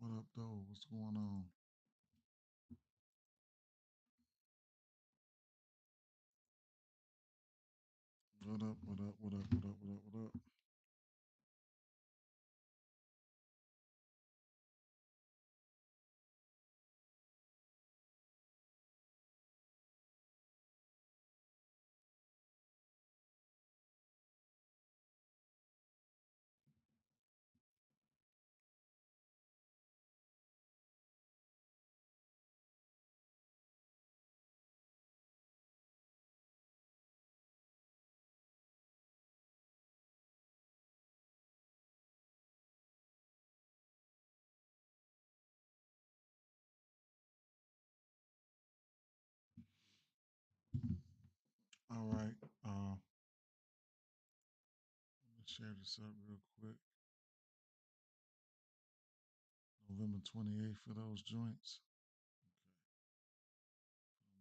What up, though? What's going on? What up? What up? What up? What up? What up? What up? All right. Let me share this up real quick. November 28th for those joints.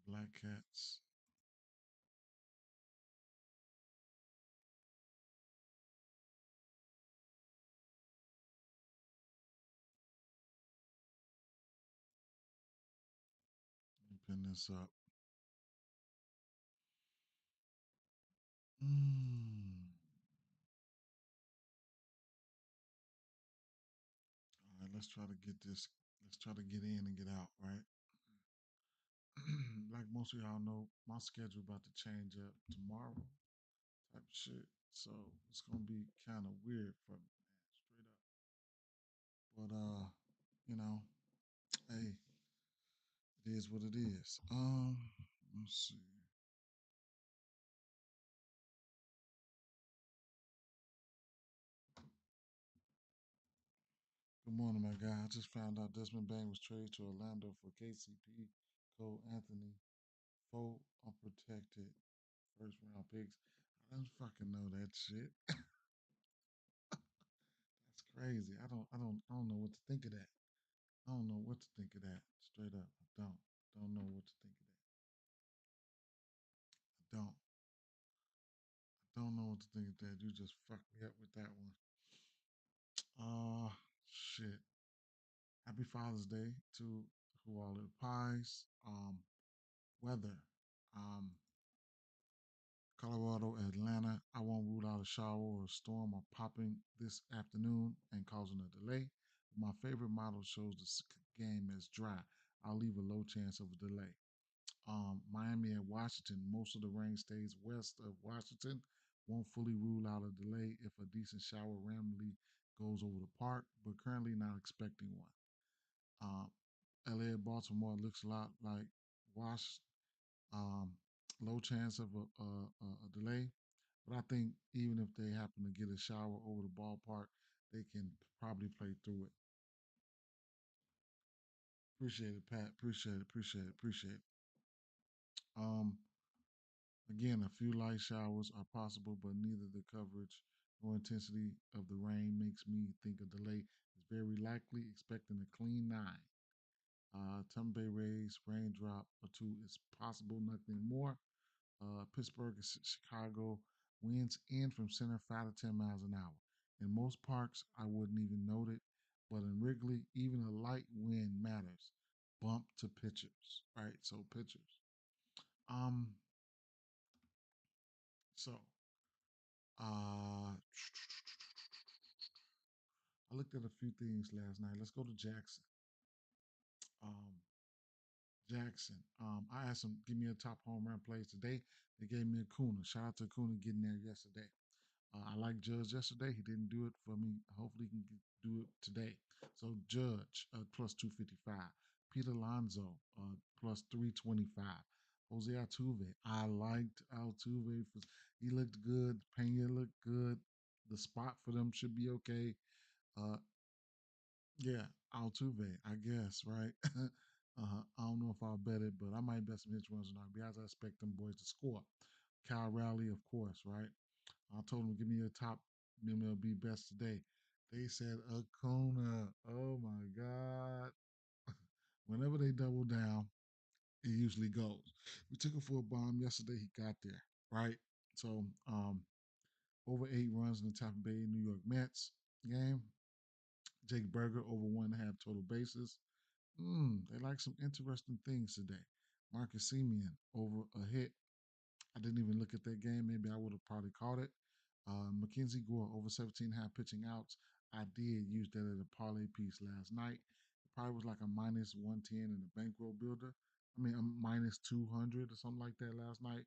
Black Cats. Let me pin this up. Mm. All right. Let's try to get this. Let's try to get in and get out. Right. Like most of y'all know, my schedule about to change up tomorrow. Type shit. So it's gonna be kind of weird for me, man. Straight up. But you know, hey, it is what it is. Let's see. Good morning, my guy. I just found out Desmond Bain was traded to Orlando for KCP, Cole Anthony, four unprotected first round picks. I don't fucking know that shit. That's crazy. I don't know what to think of that. I don't know what to think of that. Straight up, I don't know what to think of that. I don't know what to think of that. You just fucked me up with that one. Uh, shit. Happy Father's Day to who all the pies. Weather. Um, Colorado, Atlanta. I won't rule out a shower or a storm or popping this afternoon and causing a delay. My favorite model shows the game as dry. I'll leave a low chance of a delay. Miami and Washington. Most of the rain stays west of Washington. Won't fully rule out a delay if a decent shower randomly goes over the park, but currently not expecting one. LA and Baltimore looks a lot like Wash. Um, Low chance of a delay, but I think even if they happen to get a shower over the ballpark, they can probably play through it. Appreciate it, Pat. Appreciate it. Appreciate it. Appreciate it. Um, Again, a few light showers are possible, but neither the coverage nor intensity of the rain makes me think a delay is very likely. Expecting a clean nine. Tampa Bay Rays raindrop or two is possible, nothing more. Pittsburgh and Chicago winds in from center 5 to 10 miles an hour. In most parks, I wouldn't even note it, but in Wrigley, even a light wind matters. Bump to pitchers, right? So pitchers. Um, so uh, I looked at a few things last night. Let's go to Jackson. Um, Jackson. I asked him, give me a top home run plays today. They gave me Acuna. Shout out to Acuna getting there yesterday. I like Judge yesterday. He didn't do it for me. Hopefully, he can do it today. So Judge plus 255. Pete Alonso plus 325. Jose Altuve. I liked Altuve. He looked good. Pena looked good. The spot for them should be okay. Uh, yeah, Altuve, I guess, right? I don't know if I'll bet it, but I might bet some hits, runs, and RBIs. I expect them boys to score. Kyle Rowley, of course, right? I told them, give me your top MLB best today. They said Acuna. Oh my God. Whenever they double down, it usually goes. We took him for a bomb yesterday. He got there, right? So, over 8 runs in the Tampa Bay New York Mets game. Jake Berger over 1.5 total bases. They like some interesting things today. Marcus Simeon over a hit. I didn't even look at that game. Maybe I would have probably caught it. Mackenzie Gore over 17.5 pitching outs. I did use that as a parlay piece last night. It probably was like a minus 110 in the bankroll builder. I mean, a minus 200 or something like that last night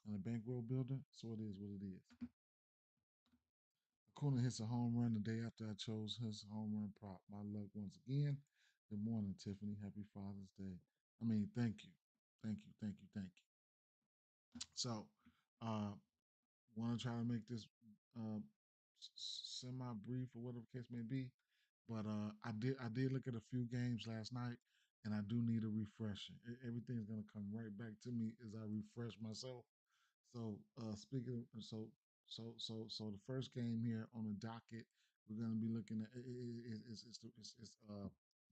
in a bankroll builder. So it is what it is. Acuna hits a home run the day after I chose his home run prop. My luck once again. Good morning, Tiffany. Happy Father's Day. I mean, thank you. Thank you. Thank you. Thank you. So, uh, want to try to make this uh, semi brief or whatever the case may be. But I did look at a few games last night, and I do need a refresher. Everything's gonna come right back to me as I refresh myself. So speaking of, so the first game here on the docket, we're gonna be looking at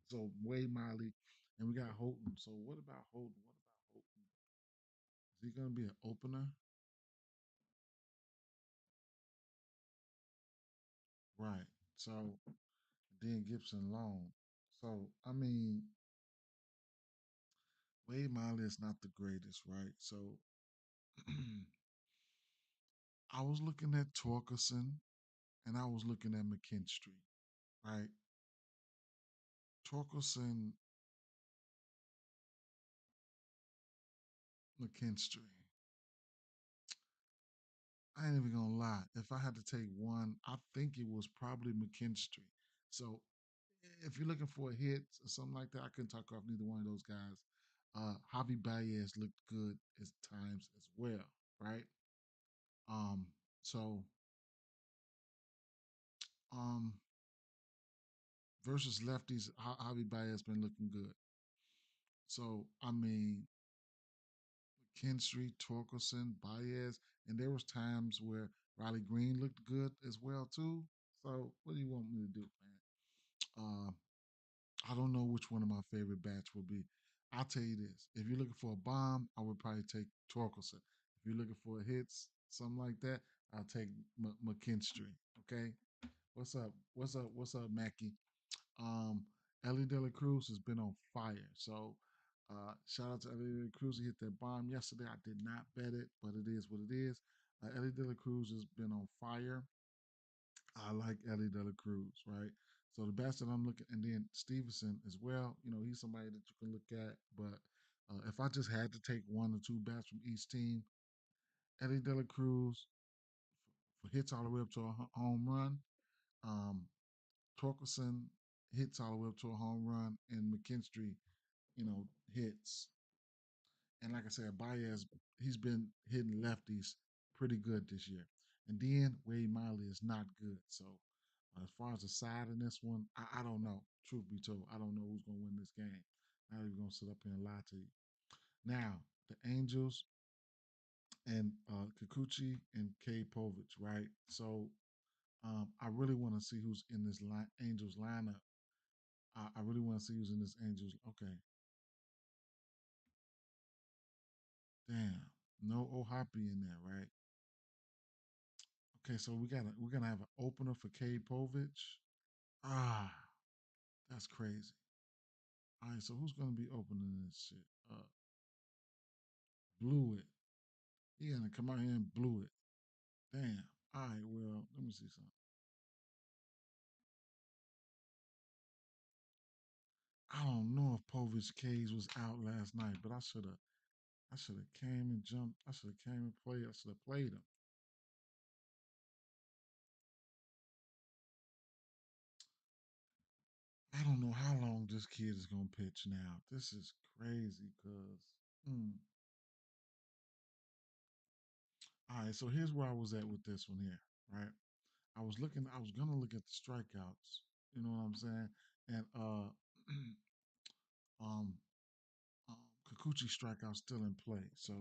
so Wade Miley, and we got Holton. So what about Holton? What about Holton? Is he gonna be an opener? Right. So then Gibson Long. So I mean, Wade Miley is not the greatest, right? So I was looking at Torkelson and I was looking at McKinstry, right? Torkelson, McKinstry. I ain't even gonna lie. If I had to take one, I think it was probably McKinstry. So if you're looking for a hit or something like that, I couldn't talk off neither one of those guys. Javi Baez looked good at times as well, right? Um, so um, versus lefties, Javi Baez been looking good. So I mean, Kinstry, Torkelson, Baez, and there was times where Riley Green looked good as well too. So what do you want me to do, man? I don't know which one of my favorite bats will be. I'll tell you this: if you're looking for a bomb, I would probably take Torkelson. If you're looking for hits, something like that, I'll take McKinstry. Okay, what's up? What's up? What's up, Mackie? Um, Ellie De La Cruz has been on fire. So shout out to Ellie De La Cruz. He hit that bomb yesterday. I did not bet it, but it is what it is. Ellie De La Cruz has been on fire. I like Ellie De La Cruz, right? So the best that I'm looking, and then Stevenson as well. You know, he's somebody that you can look at. But if I just had to take one or two bats from each team, Eddie De La Cruz for hits all the way up to a home run. Um, Torkelson hits all the way up to a home run, and McKinstry, hits. And like I said, Baez, he's been hitting lefties pretty good this year. And then Wade Miley is not good. So as far as the side in this one, I don't know. Truth be told, I don't know who's going to win this game. Not even going to sit up here and lie to you. Now, the Angels and Kikuchi and K. Povich, right? So I really want to see who's in this Angels lineup. I really want to see who's in this Angels. Okay, damn, no Ohapi in there, right? Okay, so we're gonna have an opener for K. Povich. Ah, that's crazy. All right, so who's gonna be opening this shit? Blew it. He gonna come out here and blew it. Damn. All right, well, let me see something. I don't know if Povich K's was out last night, but I should have came and jumped. I should have came and played. I should have played him. I don't know how long this kid is gonna pitch now. This is crazy, cuz. Mm. All right, so here's where I was at with this one here, right? I was gonna look at the strikeouts. You know what I'm saying? And um Kikuchi strikeout still in play. So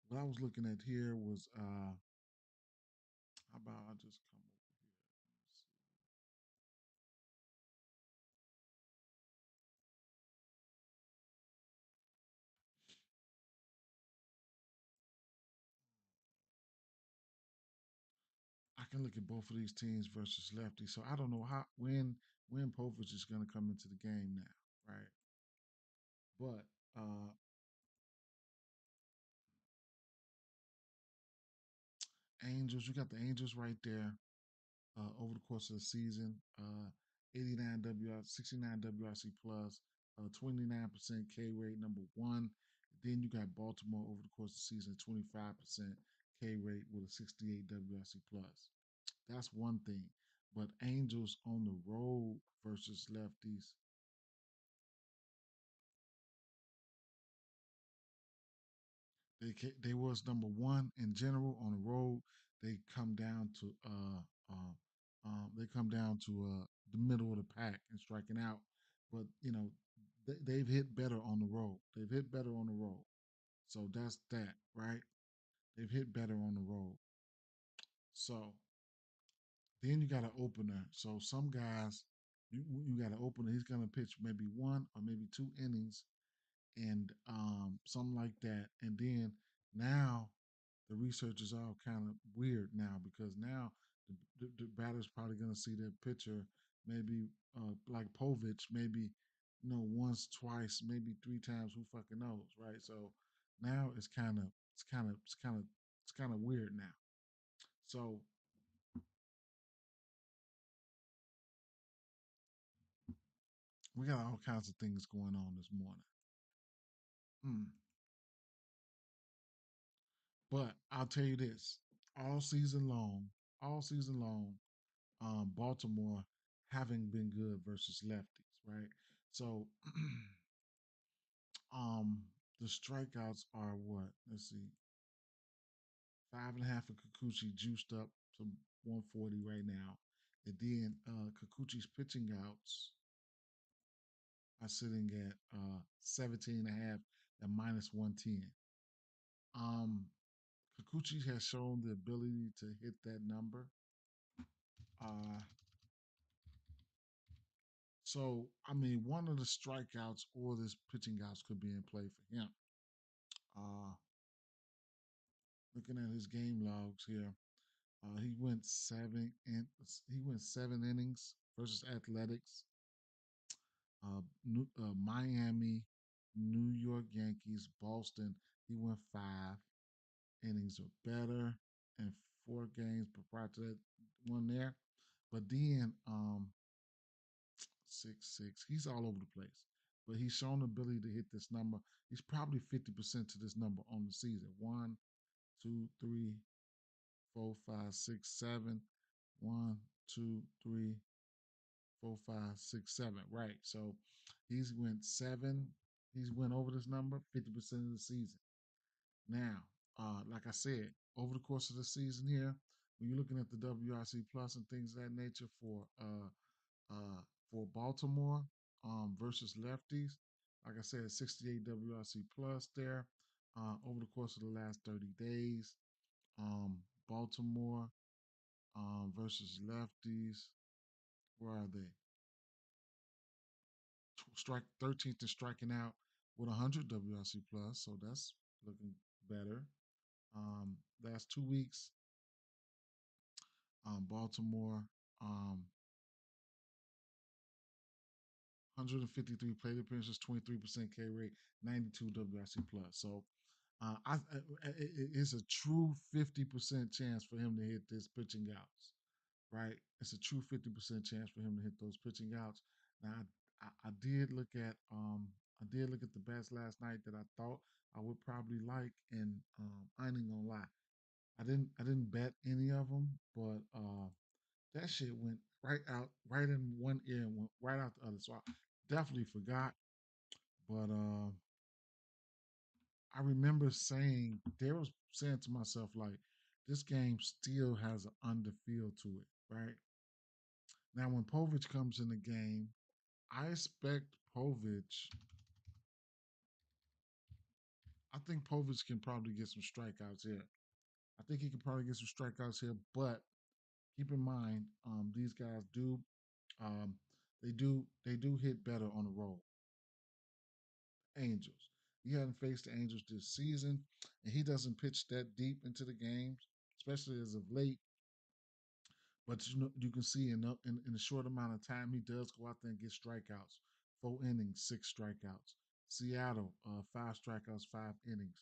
what I was looking at here was how about I just come over here? Let me see. I can look at both of these teams versus lefty. So I don't know how when when Povich is going to come into the game now, right? But Angels, you got the Angels right there over the course of the season. 89 WR, 69 WRC plus, 29% K rate, number one. Then you got Baltimore over the course of the season, 25% K rate with a 68 WRC plus. That's one thing. But Angels on the road versus lefties, they was number one in general on the road. They come down to the middle of the pack and striking out. But they've hit better on the road. They've hit better on the road. So that's that, right? They've hit better on the road. So then you got an opener. So some guys, you got an opener. He's gonna pitch maybe one or maybe 2 innings and something like that. And then now the research is all kind of weird now because now the batter's probably going to see that pitcher maybe like Povich, maybe once, twice, maybe 3 times. Who fucking knows, right? So now it's kind of weird now. So we got all kinds of things going on this morning. Hmm. But I'll tell you this: all season long, all season long, Baltimore having been good versus lefties, right? So um the strikeouts are what? Let's see. 5.5 for Kikuchi juiced up to 140 right now. And then Kikuchi's pitching outs are sitting at 17 and a half at minus 110. Um Kikuchi has shown the ability to hit that number. Uh So, I mean, one of the strikeouts or this pitching outs could be in play for him. Uh, Looking at his game logs here, he went 7 innings versus Athletics, Miami, New York Yankees, Boston. He went 5 innings or better in 4 games prior to that one there. But then 6'6". He's all over the place. But he's shown the ability to hit this number. He's probably 50% to this number on the season. One, two, three, four, five, six, seven. One, two, three, four, five, six, seven. Right. So he's went 7. He's went over this number 50% of the season. Now, like I said, over the course of the season here, when you're looking at the WRC plus and things of that nature uh, for Baltimore versus lefties. Like I said, 68 WRC plus there over the course of the last 30 days. Um, Baltimore versus lefties. Where are they? Strike 13th and striking out with 100 WRC plus, so that's looking better. Last 2 weeks, Baltimore, 153 plate appearances, 23% K rate, 92 WRC plus. So it's a true 50% chance for him to hit this pitching outs, right? It's a true 50% chance for him to hit those pitching outs. Now, I did look at the bets last night that I thought I would probably like, and I ain't gonna lie, I didn't bet any of them, but that shit went right out, right in one ear and went right out the other. So I definitely forgot, but I remember saying to myself, like, this game still has an under feel to it, right? Now, when Povich comes in the game, I expect Povich. I think Povich can probably get some strikeouts here. I think he can probably get some strikeouts here, but keep in mind, these guys um, they do hit better on the road. Angels. He hadn't faced the Angels this season, and he doesn't pitch that deep into the games, especially as of late. But you know, you can see in a short amount of time, he does go out there and get strikeouts. 4 innings, 6 strikeouts. Seattle, 5 strikeouts, 5 innings.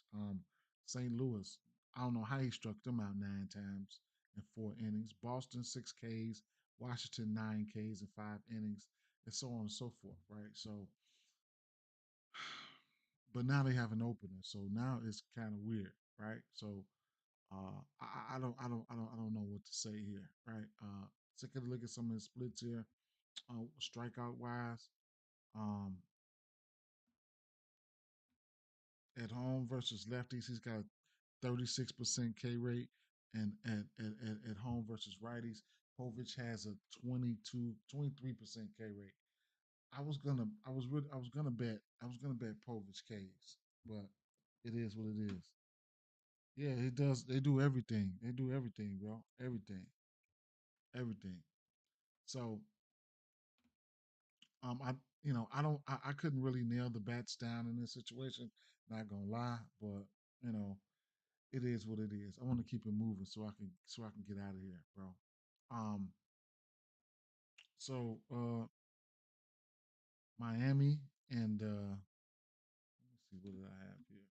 St. Louis, I don't know how he struck them out 9 times in 4 innings. Boston, 6 Ks. Washington, 9 Ks in 5 innings, and so on and so forth. Right. So, but now they have an opener, so now it's kind of weird, right? So I don't know what to say here, right? Take a look at some of the splits here, strikeout wise. Um, at home versus lefties, he's got a 36% K rate, and at home versus righties, Povich has a 23% K rate. I was gonna bet Povich K's, but it is what it is. Yeah, it does. They do everything. They do everything, bro. Everything, everything. So I I don't I couldn't really nail the bats down in this situation. Not gonna lie, but you know it is what it is. I want to keep it moving so I can get out of here, bro. Um, so Miami and let me see what did I have here.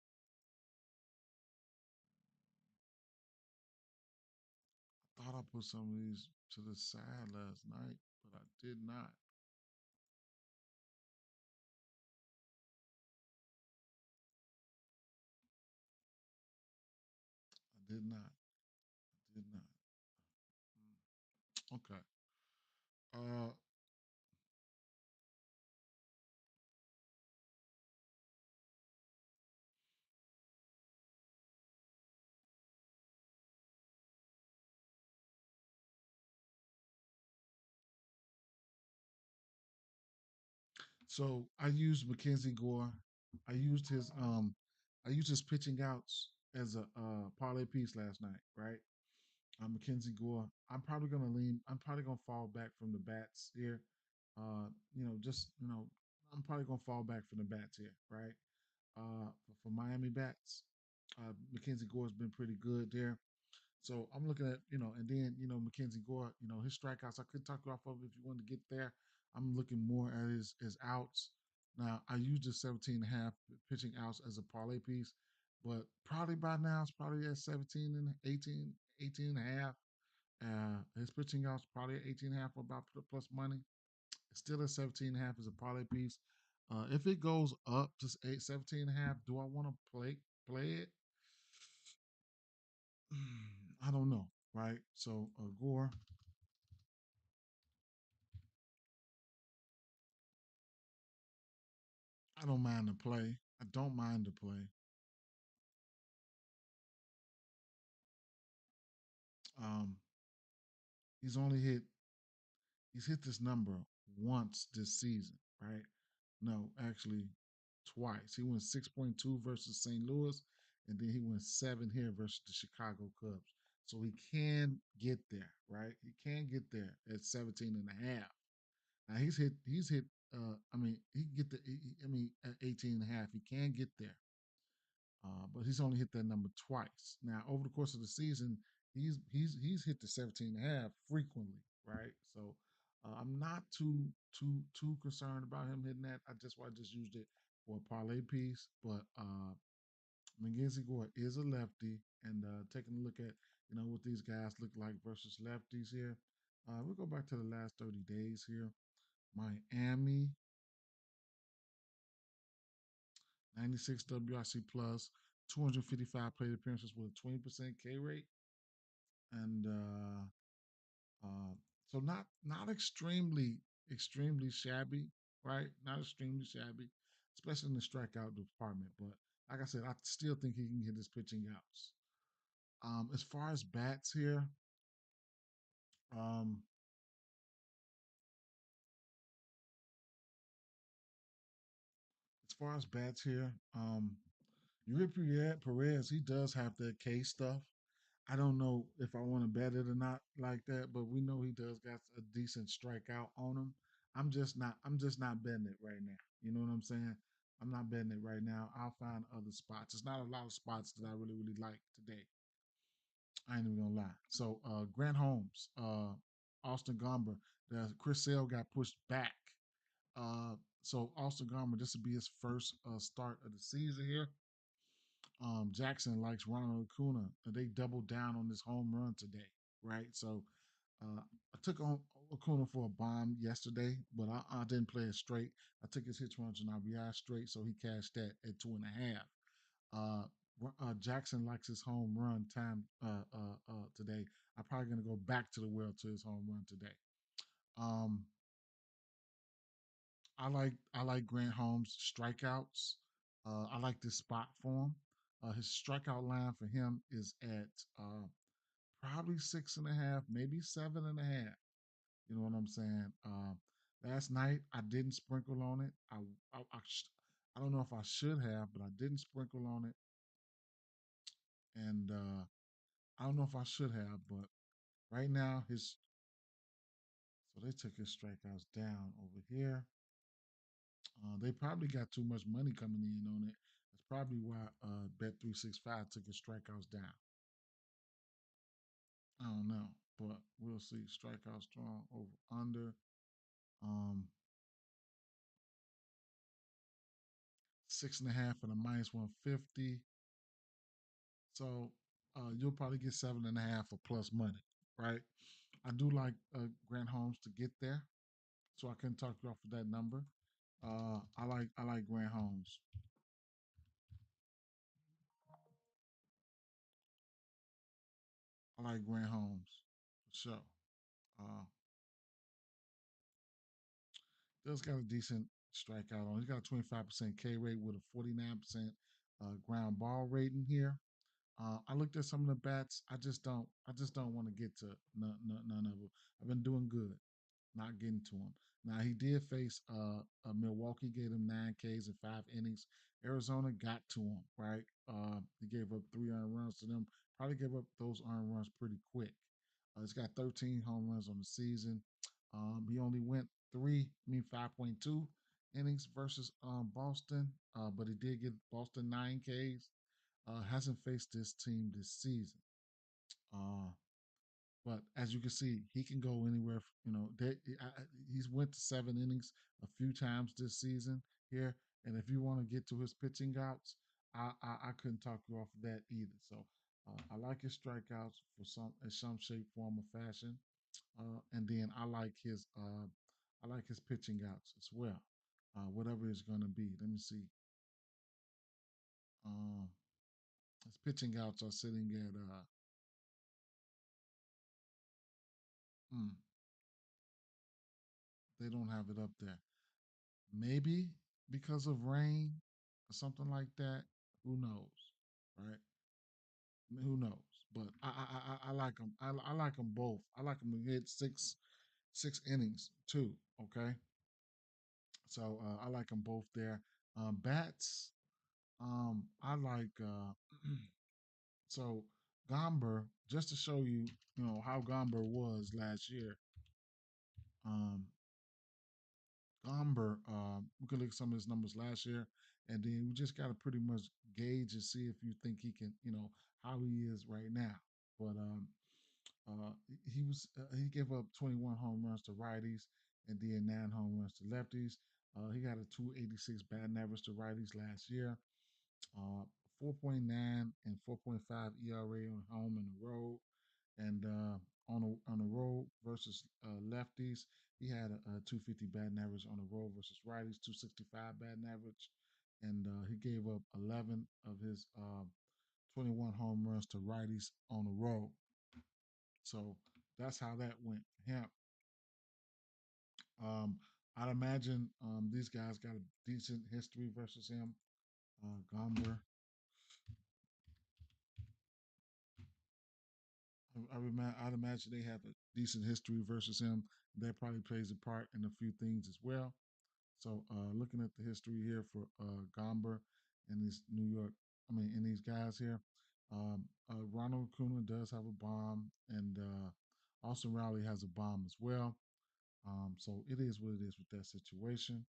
I thought I put some of these to the side last night, but I did not. I did not. I did not. Okay. Uh, So I used Mackenzie Gore. I used his um I used his pitching outs as a parlay piece last night, right? Mackenzie Gore. I'm probably gonna fall back from the bats here. Just I'm probably gonna fall back from the bats here, right? For Miami bats. Mackenzie Gore's been pretty good there. So I'm looking at, and then, Mackenzie Gore, his strikeouts, I could talk you off of it if you want to get there. I'm looking more at his outs. Now, I used the 17 and a half pitching outs as a parlay piece, but probably by now it's probably at 17 and 18, 18 and a half. His pitching outs probably at 18 and a half or about plus money. It's still at 17 and a half as a parlay piece. If it goes up to 17 and a half, do I want to play it? I don't know, right? So Gore, I don't mind the play. I don't mind the play. Um, he's only he's hit this number once this season, right? No, actually twice. He went 6.2 versus St. Louis, and then he went 7 here versus the Chicago Cubs. So he can get there, right? He can get there at 17 and a half. Now he's hit I mean, he can get the I mean at 18 and a half. He can get there. But he's only hit that number twice. Now, over the course of the season, he's hit the 17 and a half frequently, right? So I'm not too concerned about him hitting that. I just used it for a parlay piece. But McGinsey Gore is a lefty, and taking a look at what these guys look like versus lefties here. We'll go back to the last 30 days here. Miami, 96 WRC plus, 255 plate appearances with a 20% K rate, and so not extremely shabby, right? Not extremely shabby, especially in the strikeout department. But like I said, I still think he can hit his pitching outs. As far as bats here, um, as far as bats here, Yuri Perez, he does have that K stuff. I don't know if I want to bet it or not like that, but we know he does got a decent strikeout on him. I'm just not betting it right now. You know what I'm saying? I'm not betting it right now. I'll find other spots. It's not a lot of spots that I really like today. I ain't even gonna lie. So Grant Holmes, Austin Gomber. The Chris Sale got pushed back. Uh, so Austin Gomber, this will be his first start of the season here. Jackson likes Ronald Acuna. They doubled down on this home run today, right? So I took on Acuna for a bomb yesterday, but I didn't play it straight. I took his hits, runs, and RBI straight, so he cashed that at 2.5. Jackson likes his home run time today. I'm probably gonna go back to the well to his home run today. Um, I like Grant Holmes strikeouts. I like this spot for him. His strikeout line for him is at probably 6.5, maybe 7.5. You know what I'm saying? Last night I didn't sprinkle on it. I don't know if I should have, but I didn't sprinkle on it, and I don't know if I should have. But right now his so they took his strikeouts down over here. They probably got too much money coming in on it. That's probably why Bet365 took his strikeouts down. I don't know, but we'll see. Strikeout strong over under. Um, 6.5 for the -150. So you'll probably get 7.5 for plus money, right? I do like Grant Holmes to get there, so I couldn't talk you off of that number. I like Grant Holmes. I like Grant Holmes for sure. Uh, Dill's got a decent strikeout on. He's got a 25% K rate with a 49% ground ball rating here. I looked at some of the bats. I just don't want to get to none of them. I've been doing good, not getting to him. Now he did face Milwaukee, gave him 9 Ks in 5 innings. Arizona got to him, right? He gave up 3 earned runs to them. Probably gave up those earned runs pretty quick. He's got 13 home runs on the season. He only went 5.2 innings versus Boston, but he did get Boston 9 Ks. Hasn't faced this team this season. Uh, but as you can see, he can go anywhere. He's went to 7 innings a few times this season here. And if you want to get to his pitching outs, I couldn't talk you off of that either. So I like his strikeouts for some in some shape, form, or fashion. And then I like his pitching outs as well. Whatever it's going to be. Let me see. Um, his pitching outs are sitting at hmm, they don't have it up there. Maybe because of rain or something like that. Who knows, right? Who knows? But I like them. I like them both. I like them to hit six innings too. Okay, so I like them both there. Bats. I like so Gomber, just to show you, how Gomber was last year. Um, Gomber, we could look at some of his numbers last year, and then we just got to pretty much gauge and see if you think he can, how he is right now. But he gave up 21 home runs to righties and then 9 home runs to lefties. He got a 286 batting average to righties last year. Uh, 4.9 and 4.5 ERA on home and the road, and on the road versus lefties, he had a 250 batting average on the road versus righties, 265 batting average, and he gave up 11 of his 21 home runs to righties on the road. So that's how that went for him. Um, I'd imagine these guys got a decent history versus him. Gomber, I'd imagine they have a decent history versus him. That probably plays a part in a few things as well. So, looking at the history here for Gomber and these and these guys here, Ronald Acuna does have a bomb, and Austin Riley has a bomb as well. So it is what it is with that situation.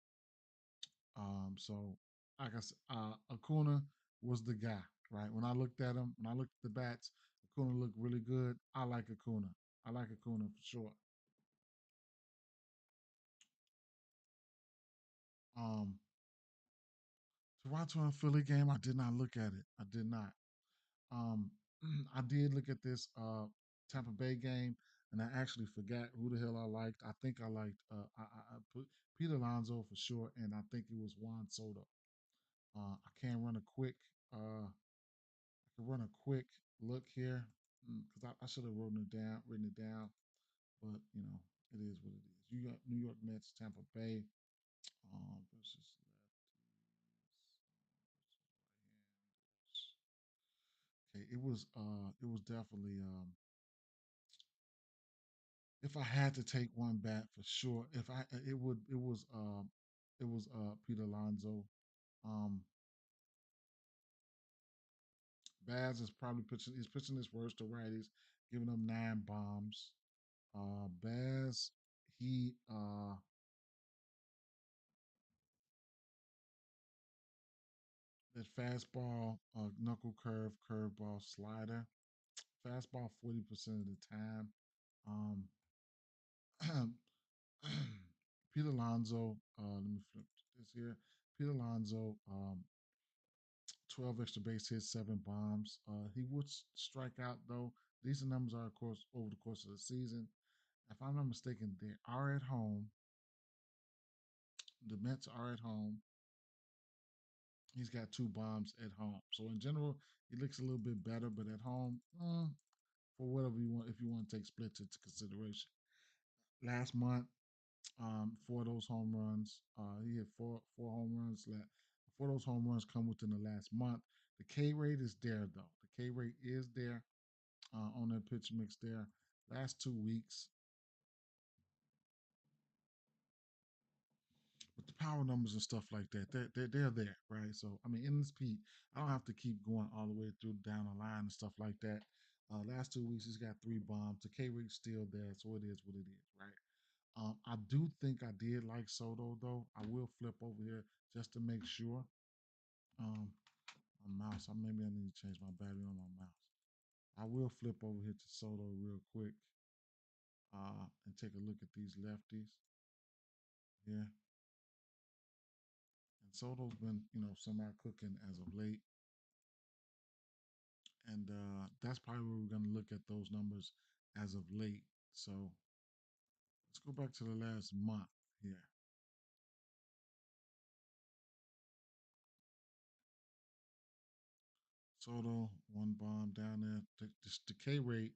So like I said, Acuna was the guy, right? When I looked at him, when I looked at the bats, Acuna looked really good. I like Acuna. I like Acuna for sure. Um, Toronto and Philly game, I did not look at it. I did not. Um, I did look at this Tampa Bay game, and I actually forgot who the hell I liked. I think I liked I put Peter Alonso for sure, and I think it was Juan Soto. I can run a quick I can run a quick look here because I should have written it down, but you know it is what it is. You got New York Mets, Tampa Bay versus lefties. Okay, it was definitely if I had to take one bat for sure, if I it was Peter Alonso. Um, Baz is probably pitching. He's pitching his worst to righties, giving them 9 bombs. Baz, he that fastball, knuckle curve, curveball, slider. Fastball 40% of the time. Um, Pete Alonso. Let me flip this here. Pete Alonso. 12 extra base hits, 7 bombs. He would strike out though. These numbers are, of course, over the course of the season. If I'm not mistaken, they are at home. The Mets are at home. He's got 2 bombs at home. So in general, he looks a little bit better, but at home, for whatever you want, if you want to take splits into consideration. Last month, 4 of those home runs. He had four home runs. 4 of those home runs come within the last month. The K rate is there though. The K rate is there on that pitch mix there. Last 2 weeks, with the power numbers and stuff like that, they're there, right? So I mean, in this Pete, I don't have to keep going all the way through down the line and stuff like that. Last 2 weeks, he's got 3 bombs. The K rate's still there, so it is what it is, right? I do think I did like Soto though. I will flip over here just to make sure. Um, my mouse. Maybe I need to change my battery on my mouse. I will flip over here to Soto real quick and take a look at these lefties here. And Soto's been, semi cooking as of late, and that's probably where we're going to look at those numbers as of late. So let's go back to the last month here. Soto, 1 bomb down there. The K rate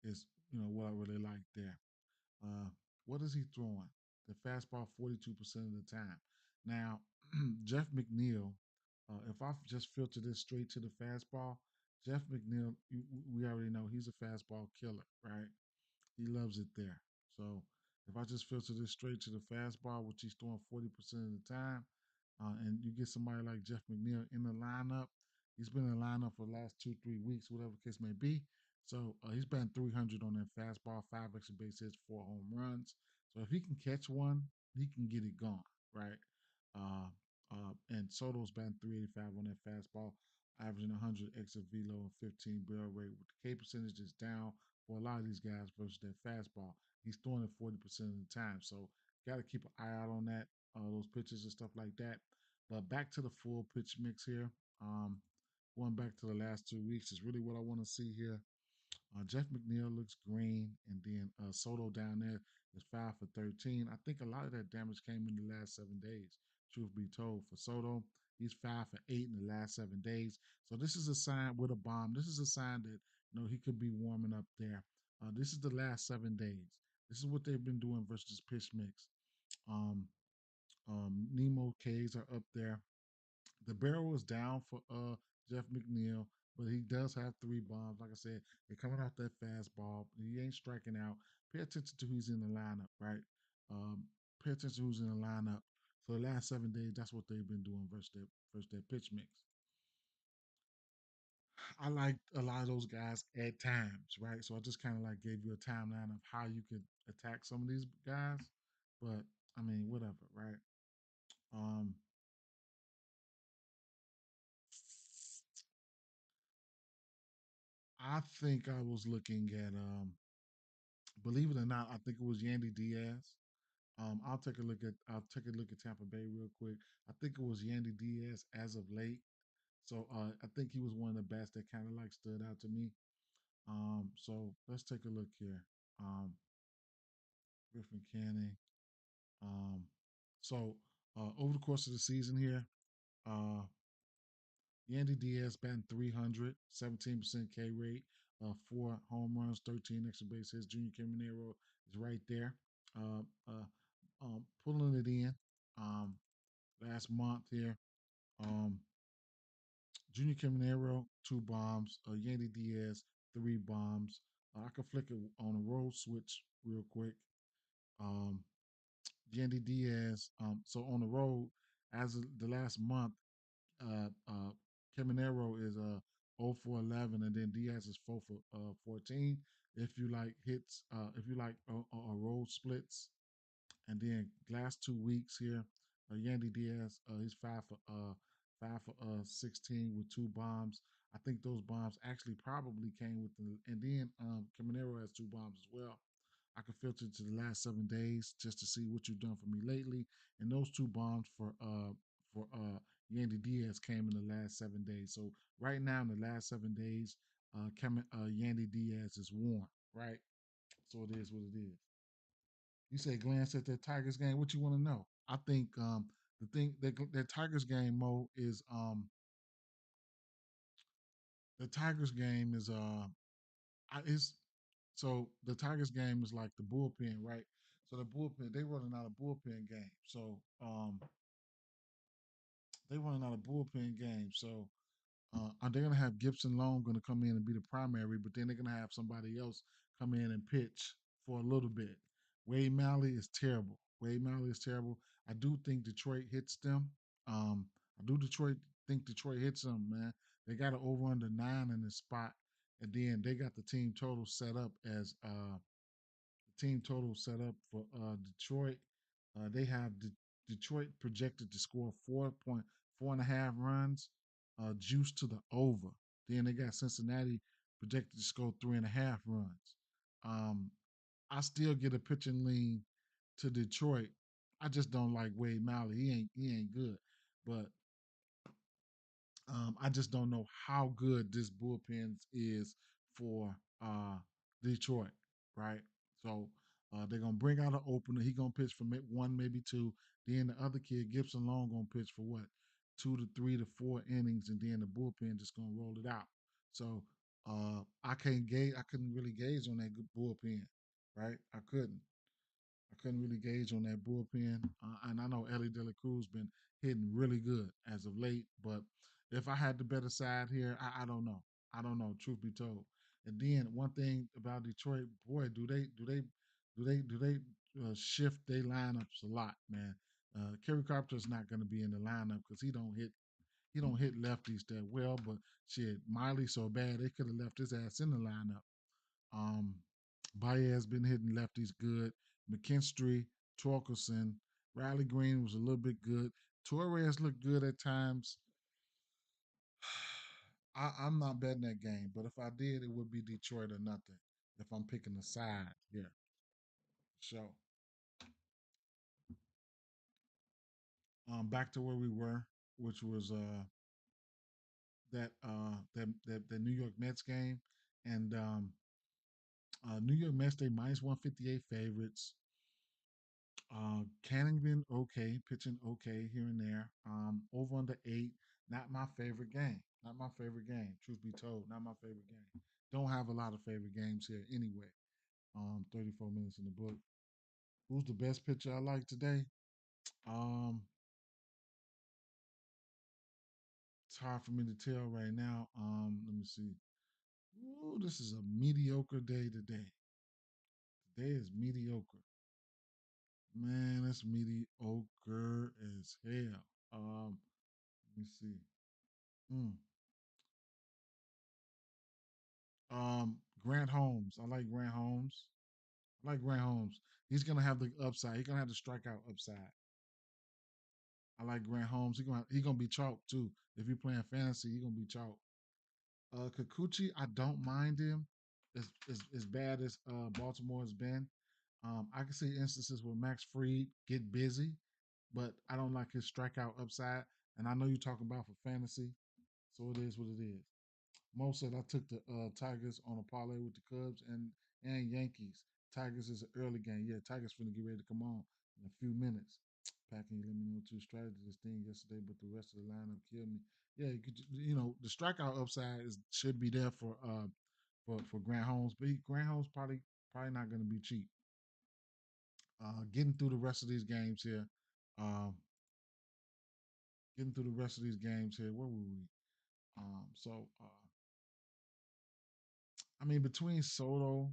is, what I really like there. Uh, what is he throwing? The fastball 42% of the time. Now, Jeff McNeil, if I just filter this straight to the fastball, Jeff McNeil, we already know he's a fastball killer, right? He loves it there. So if I just filter this straight to the fastball, which he's throwing 40% of the time, and you get somebody like Jeff McNeil in the lineup, he's been in the lineup for the last 2, 3 weeks, whatever the case may be. So he's been 300 on that fastball, 5 extra base hits, 4 home runs. So if he can catch one, he can get it gone, right? Uh, and Soto's batting 385 on that fastball, averaging 100 exit velo and 15 barrel rate. With the K percentage is down for a lot of these guys versus that fastball. He's throwing it 40% of the time. So got to keep an eye out on that, those pitches and stuff like that. But back to the full pitch mix here. Um, Going back to the last 2 weeks is really what I want to see here. Jeff McNeil looks green, and then Soto down there is 5 for 13. I think a lot of that damage came in the last 7 days. Truth be told, for Soto, he's 5 for 8 in the last 7 days. So this is a sign with a bomb. This is a sign that he could be warming up there. This is the last 7 days. This is what they've been doing versus pitch mix. Um, Nemo K's are up there. The barrel is down for Jeff McNeil, but he does have 3 bombs. Like I said, they're coming off that fastball. He ain't striking out. Pay attention to who's in the lineup, right? Um, Pay attention to who's in the lineup. For the last 7 days, that's what they've been doing versus their pitch mix. I like a lot of those guys at times, right? So I just kind of like gave you a timeline of how you could attack some of these guys. But I mean, whatever, right? Um, I think I was looking at believe it or not, I think it was Yandy Diaz. I'll take a look at Tampa Bay real quick. I think it was Yandy Diaz as of late. So I think he was one of the bats that kind of like stood out to me. So let's take a look here. Um, Griffin Canning. Um, so over the course of the season here, uh, Yandy Diaz batting 300, 17% K rate, 4 home runs, 13 extra base hits. Junior Caminero is right there, uh, uh, pulling it in. Um, last month here, um, Junior Caminero 2 bombs, Yandy Diaz 3 bombs. I can flick it on a roll switch real quick. Um, Yandy Diaz. So on the road, as of the last month, Caminero is 0 for 11, and then Diaz is 4 for 14. If you like hits, if you like road splits, and then last 2 weeks here, Yandy Diaz, he's 16 with 2 bombs. I think those bombs actually probably came with the, and then Caminero has 2 bombs as well. I can filter to the last 7 days just to see what you've done for me lately. And those 2 bombs for Yandy Diaz came in the last 7 days. So right now in the last 7 days, Yandy Diaz is warm, right? So it is what it is. You say glance at that Tigers game. What you want to know? I think the thing that Tigers game Mo is the Tigers game is so the Tigers game is like the bullpen, right? So the bullpen they running out of bullpen game. So they running out of bullpen game. So they're gonna have Gibson Long gonna come in and be the primary, but then they're gonna have somebody else come in and pitch for a little bit. Wade Malley is terrible. Wade Malley is terrible. I do think Detroit hits them. I do Detroit think Detroit hits them, man. They got an over under 9 in the spot, and then they got the team total set up as team total set up for Detroit. They have Detroit projected to score 4.4.5 runs, juice to the over. Then they got Cincinnati projected to score 3.5 runs. Um, I still get a pitching lean to Detroit. I just don't like Wade Malley. He ain't good, but I just don't know how good this bullpen is for Detroit, right? So they're gonna bring out an opener. He gonna pitch for one, maybe two. Then the other kid, Gibson Long, gonna pitch for what, 2 to 3 to 4 innings, and then the bullpen just gonna roll it out. So I can't gauge. I couldn't really gauge on that good bullpen, right? I couldn't. I couldn't really gauge on that bullpen. And I know Ellie De La Cruz been hitting really good as of late. But if I had the better side here, I don't know. I don't know. Truth be told. And then one thing about Detroit, boy, do they shift their lineups a lot, man. Kerry Carpenter's not going to be in the lineup because he don't hit lefties that well. But shit, Miley so bad they could have left his ass in the lineup. Um, Baez been hitting lefties good. McKinstry, Torkelson, Riley Green was a little bit good. Torres looked good at times. I'm not betting that game, but if I did, it would be Detroit or nothing. If I'm picking a side, yeah. So, back to where we were, which was that New York Mets game, and New York Mets they -158 favorites. Canning been okay, pitching okay here and there. Over under 8, not my favorite game. Not my favorite game. Truth be told, not my favorite game. Don't have a lot of favorite games here anyway. 34 minutes in the book. Who's the best pitcher I like today? Um, it's hard for me to tell right now. Let me see. Ooh, this is a mediocre day today. Today is mediocre. Man, it's mediocre as hell. Let me see. Mm. Grant Holmes. I like Grant Holmes. I like Grant Holmes. He's gonna have the upside. He's gonna have the strikeout upside. I like Grant Holmes. He gonna be chalk too. If you're playing fantasy, he's gonna be chalk. Kikuchi, I don't mind him. As bad as Baltimore has been. I can see instances where Max Freed get busy, but I don't like his strikeout upside. And I know you're talking about for fantasy, so it is what it is. Mo said I took the Tigers on a parlay with the Cubs and Yankees. Tigers is an early game. Yeah, Tigers finna get ready to come on in a few minutes. Packing, you let me know two strategies this thing yesterday, but the rest of the lineup killed me. Yeah, the strikeout upside should be there for Grant Holmes, but Grant Holmes probably not going to be cheap. Getting through the rest of these games here. Um, Getting through the rest of these games here. Where were we? So I mean, between Soto,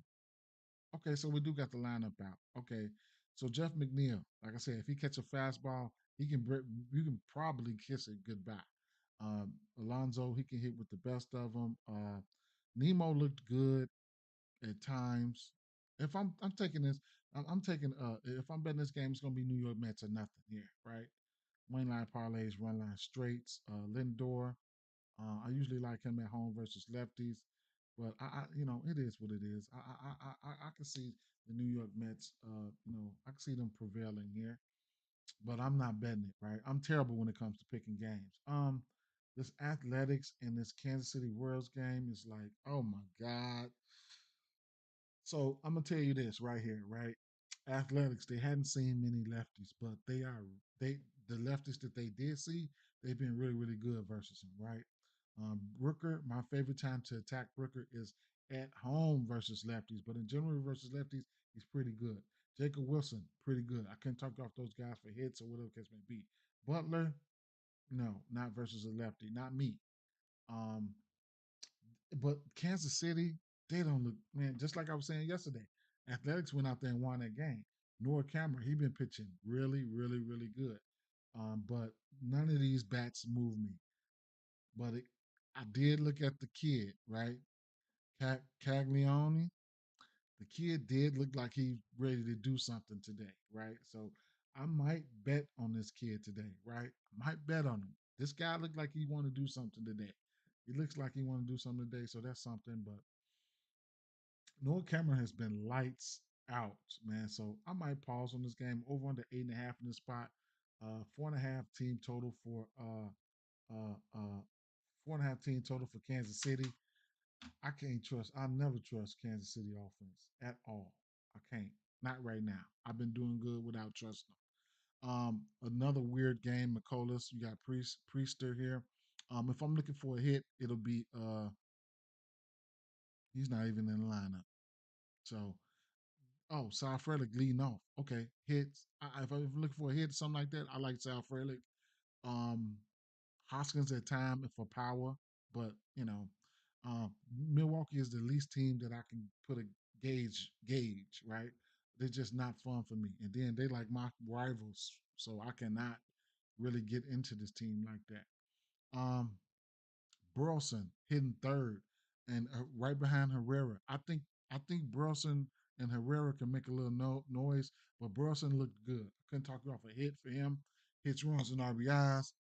okay, so we do got the lineup out. Okay, so Jeff McNeil, like I said, if he catch a fastball, you can probably kiss it goodbye. Alonzo, he can hit with the best of them. Nemo looked good at times. If I'm taking this, I'm taking if I'm betting this game, it's gonna be New York Mets or nothing here, right? Money line parlays, run line straights. Lindor, I usually like him at home versus lefties, but it is what it is. I can see the New York Mets. I can see them prevailing here, but I'm not betting it. Right? I'm terrible when it comes to picking games. This Athletics and this Kansas City Royals game is like, oh my god. So I'm gonna tell you this right here, right? Athletics, they hadn't seen many lefties, but they the lefties that they did see, they've been really, really good versus him, right? Brooker, my favorite time to attack Brooker is at home versus lefties, but in general versus lefties, he's pretty good. Jacob Wilson, pretty good. I couldn't talk off those guys for hits or whatever the case may be. Butler, no, not versus a lefty, not me. Um, but Kansas City, they don't look, man, just like I was saying yesterday. Athletics went out there and won that game. Noah Cameron, he been pitching really, really, really good. But none of these bats move me. But I did look at the kid, right? Caglione. The kid did look like he's ready to do something today, right? So I might bet on this kid today, right? I might bet on him. This guy looked like he want to do something today. He looks like he want to do something today, so that's something. But Noah Cameron has been lights out, man. So I might pause on this game. Over under 8.5 in this spot. 4.5 team total for uh uh 4.5 team total for Kansas City. I can't trust. I never trust Kansas City offense at all. I can't. Not right now. I've been doing good without trusting them. Another weird game, McCollus. You got Priester here. If I'm looking for a hit, it'll be he's not even in the lineup. So Sal Frelick leading off. Okay, hits. If I'm looking for a hit, something like that, I like Sal Frelick. Um, Hoskins at time for power, but Milwaukee is the least team that I can put a gauge. Right? They're just not fun for me. And then they like my rivals, so I cannot really get into this team like that. Burleson hitting third, and right behind Herrera. I think Burleson and Herrera can make a little noise, but Burleson looked good. I couldn't talk you off a hit for him. Hits, runs, and RBIs.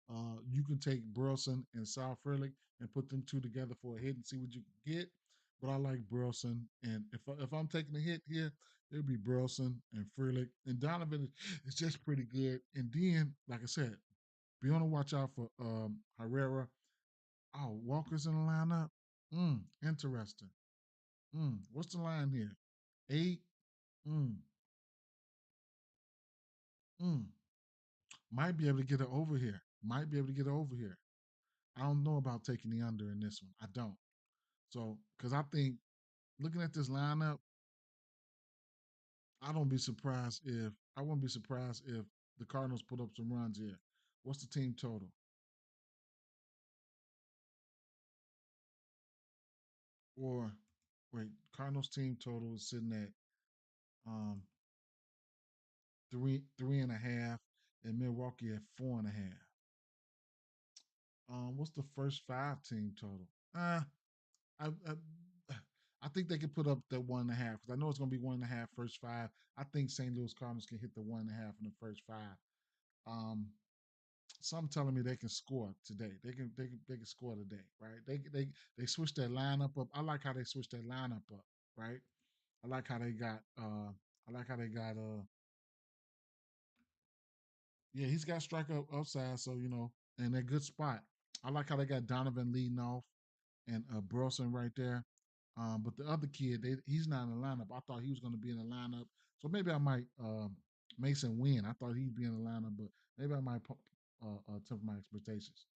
You can take Burleson and Sal Frelick and put them two together for a hit and see what you can get. But I like Burleson, and if I'm taking a hit here, it'll be Burleson and Frelick, and Donovan is just pretty good. And then, like I said, be on the watch out for Herrera. Oh, Walker's in the lineup. Interesting. What's the line here? 8. Mm, mm. Might be able to get it over here. Might be able to get it over here. I don't know about taking the under in this one. I don't. So, because I think looking at this lineup, I wouldn't be surprised if the Cardinals put up some runs here. What's the team total? Or wait, Cardinals team total is sitting at um three and a half, and Milwaukee at 4.5. What's the first five team total? I, I I think they could put up the 1.5 because I know it's going to be 1.5 first five. I think St. Louis Cardinals can hit the 1.5 in the first five. Um, some telling me they can score today. They can score today, right? They switched their lineup up. I like how they switched their lineup up, right? I like how they got I like how they got yeah, he's got strike up upside, so and a good spot. I like how they got Donovan leading off and Burleson right there. But the other kid, he's not in the lineup. I thought he was going to be in the lineup, so maybe I might Mason win. I thought he'd be in the lineup, but maybe I might temper my expectations.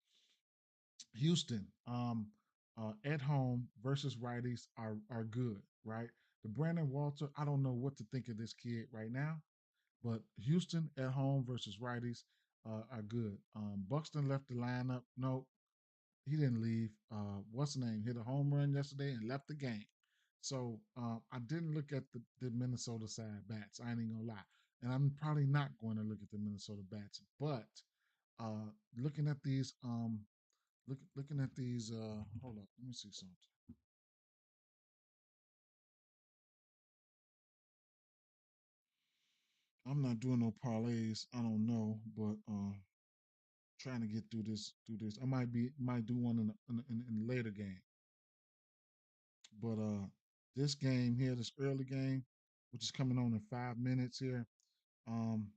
Houston, at home versus righties are good, right? The Brandon Walter, I don't know what to think of this kid right now, but Houston at home versus righties are good. Buxton left the lineup. No, he didn't leave. What's the name? Hit a home run yesterday and left the game. So I didn't look at the Minnesota side bats. I ain't even gonna lie, and I'm probably not going to look at the Minnesota bats. But uh, looking at these, looking at these. Hold up, let me see something. I'm not doing no parlays. I don't know, but trying to get through this. I might do one in the later game. But this game here, this early game, which is coming on in 5 minutes here. Um,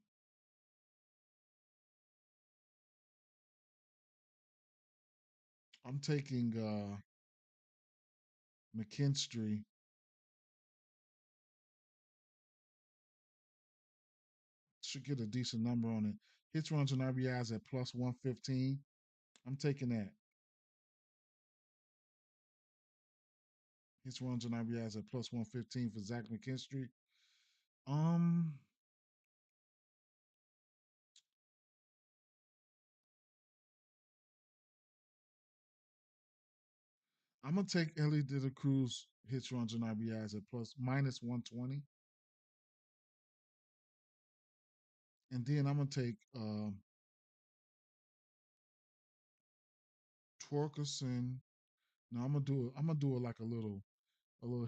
I'm taking McKinstry. Should get a decent number on it. Hits, runs, and RBIs at plus 115. I'm taking that. Hits, runs, and RBIs at plus 115 for Zach McKinstry. Um, I'm gonna take Ellie De La Cruz hits, runs, and RBIs at plus minus 120, and then I'm gonna take Torkelson. No, I'm gonna do it like a little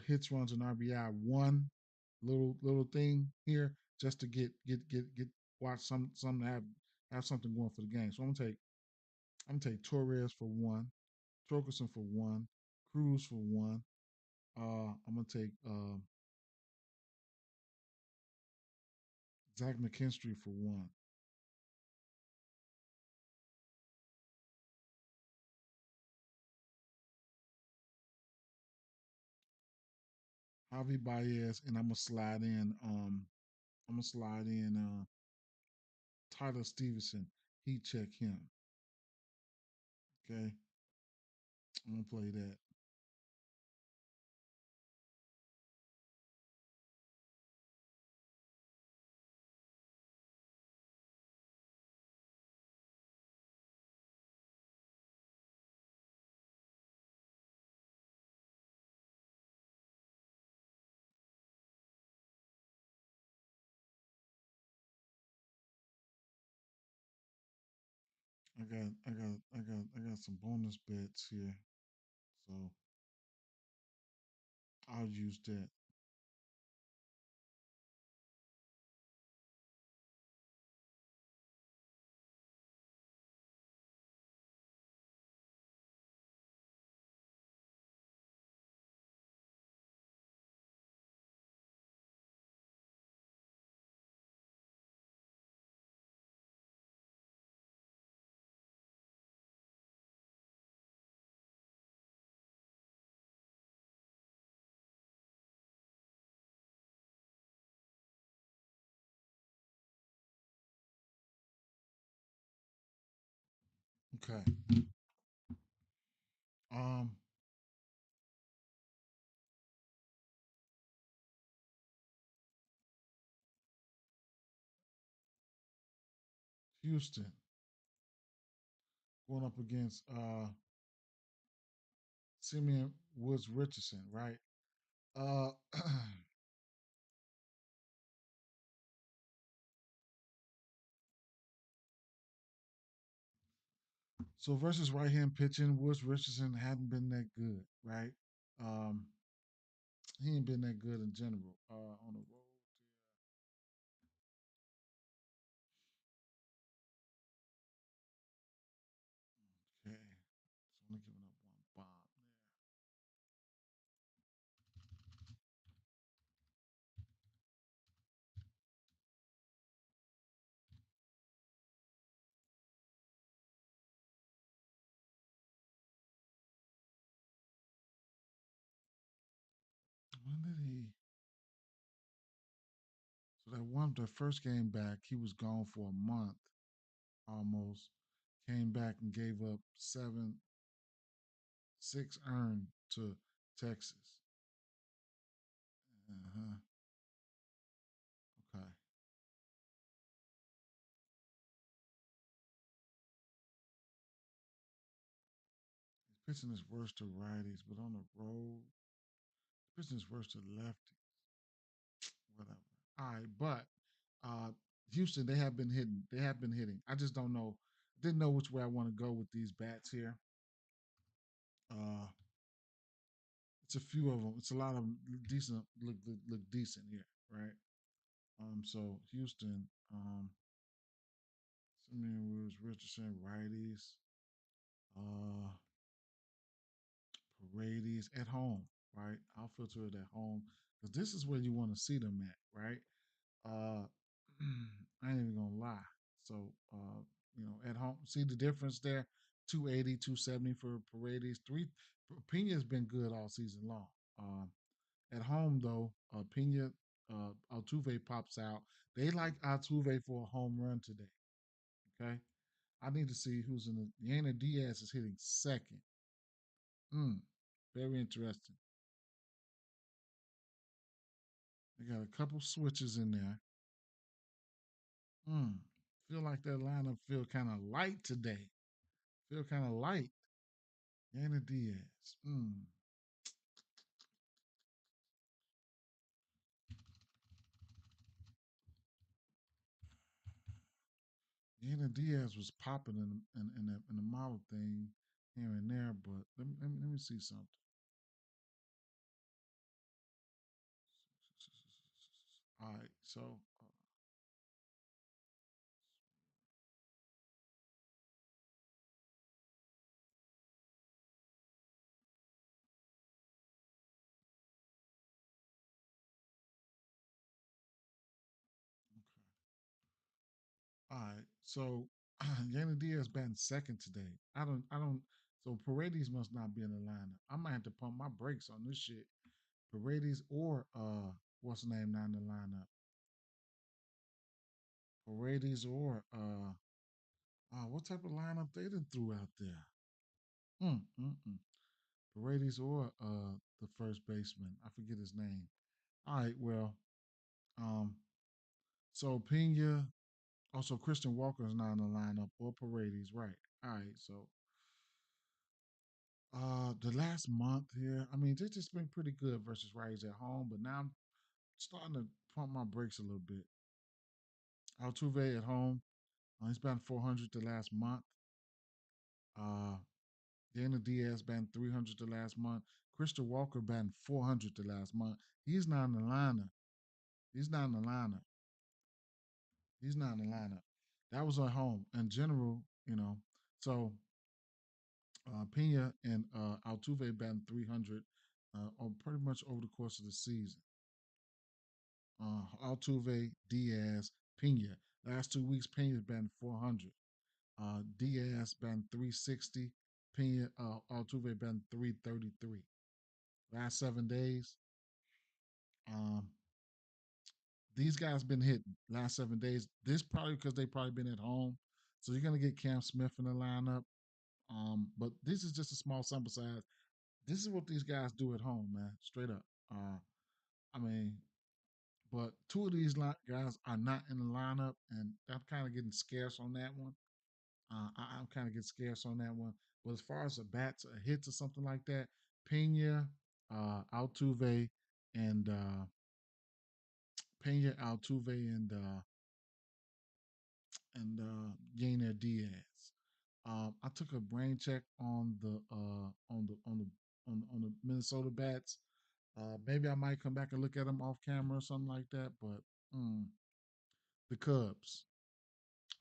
hits, runs, and RBI one little thing here just to get watch some to have something going for the game. So I'm gonna take Torres for one, Torkelson for one, Cruz for one. I'm gonna take Zach McKinstry for one. Javi Baez, and I'm gonna slide in Tyler Stevenson. He check him. Okay. I'm gonna play that. I got some bonus bets here. So I'll use that. Okay. Um, Houston going up against Simeon Woods Richardson, right? Uh, so versus right hand pitching, Woods Richardson hadn't been that good, right? Um, he ain't been that good in general. On the road, yeah. Okay, so only giving up one bomb there. When did he? So the first game back, he was gone for a month almost. Came back and gave up 6 earned to Texas. Uh-huh. Okay. He's pitching his worst to righties, but on the road, he's pitching his worst to lefties. Whatever. All right, but uh, Houston, they have been hitting. They have been hitting. I just don't know. Didn't know which way I want to go with these bats here. Uh, it's a few of them. It's a lot of them decent. Look decent here, right? So Houston, Simeon Woods, Richardson, righties, uh, Paredes at home, right? I'll filter it at home because this is where you want to see them at, right? Uh, I ain't even gonna lie. So, at home, see the difference there? 280, 270 for Paredes. Pena's been good all season long. At home, though, Pena, Altuve pops out. They like Altuve for a home run today. Okay. I need to see who's in the. Yana Diaz is hitting second. Very interesting. They got a couple switches in there. Mm, feel like that lineup feel kind of light today. Feel kind of light. Yana Diaz. Yana Diaz was popping in the model thing here and there, but let me see something. All right, so all right, so Yana Diaz batting second today. I don't. So Paredes must not be in the lineup. I might have to pump my brakes on this shit. Paredes or what's the name not in the lineup? Paredes or what type of lineup they done threw out there? Mm, mm, mm. Paredes or the first baseman. I forget his name. All right, well, um, so Pena, also Christian Walker is not in the lineup or Paredes, right? All right, so the last month here, I mean, they just been pretty good versus righties at home, but now I'm starting to pump my brakes a little bit. Altuve at home, he's been 400 the last month. Uh, Daniel Diaz batting 300 the last month. Christian Walker batting 400 the last month. He's not in the lineup. He's not in the lineup. He's not in the lineup. That was at home. In general, so Pena and Altuve batting 300 pretty much over the course of the season. Altuve, Diaz, Pena. Last 2 weeks, Pena's batting 400. Diaz batting 360. Pena, Altuve batting 333. Last 7 days, um, these guys been hitting last 7 days. This probably because they probably been at home. So you're gonna get Cam Smith in the lineup. But this is just a small sample size. This is what these guys do at home, man. Straight up. I mean, but two of these guys are not in the lineup, and I'm kind of getting scarce on that one. I'm kind of getting scarce on that one. But as far as the bats, hits, or something like that, Pena, Altuve, and Pena, Altuve, and Yainer Diaz. I took a brain check on the Minnesota bats. Maybe I might come back and look at them off camera or something like that. But mm, the Cubs.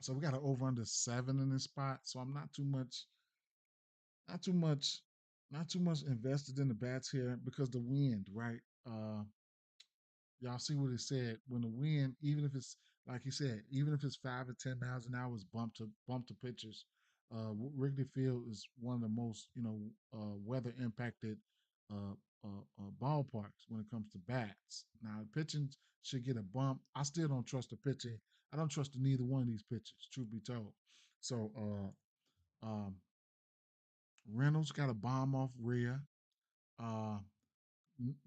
So we got an over under 7 in this spot. So I'm not too much, not too much invested in the bats here because the wind, right? Y'all see what it said when the wind, even if it's like he said, even if it's 5 to 10 miles an hour, is bump to pitchers. Wrigley Field is one of the most weather impacted uh, ballparks when it comes to bats. Now, the pitching should get a bump. I still don't trust the pitching. I don't trust neither one of these pitchers, truth be told. So, Reynolds got a bomb off Rhea. Uh,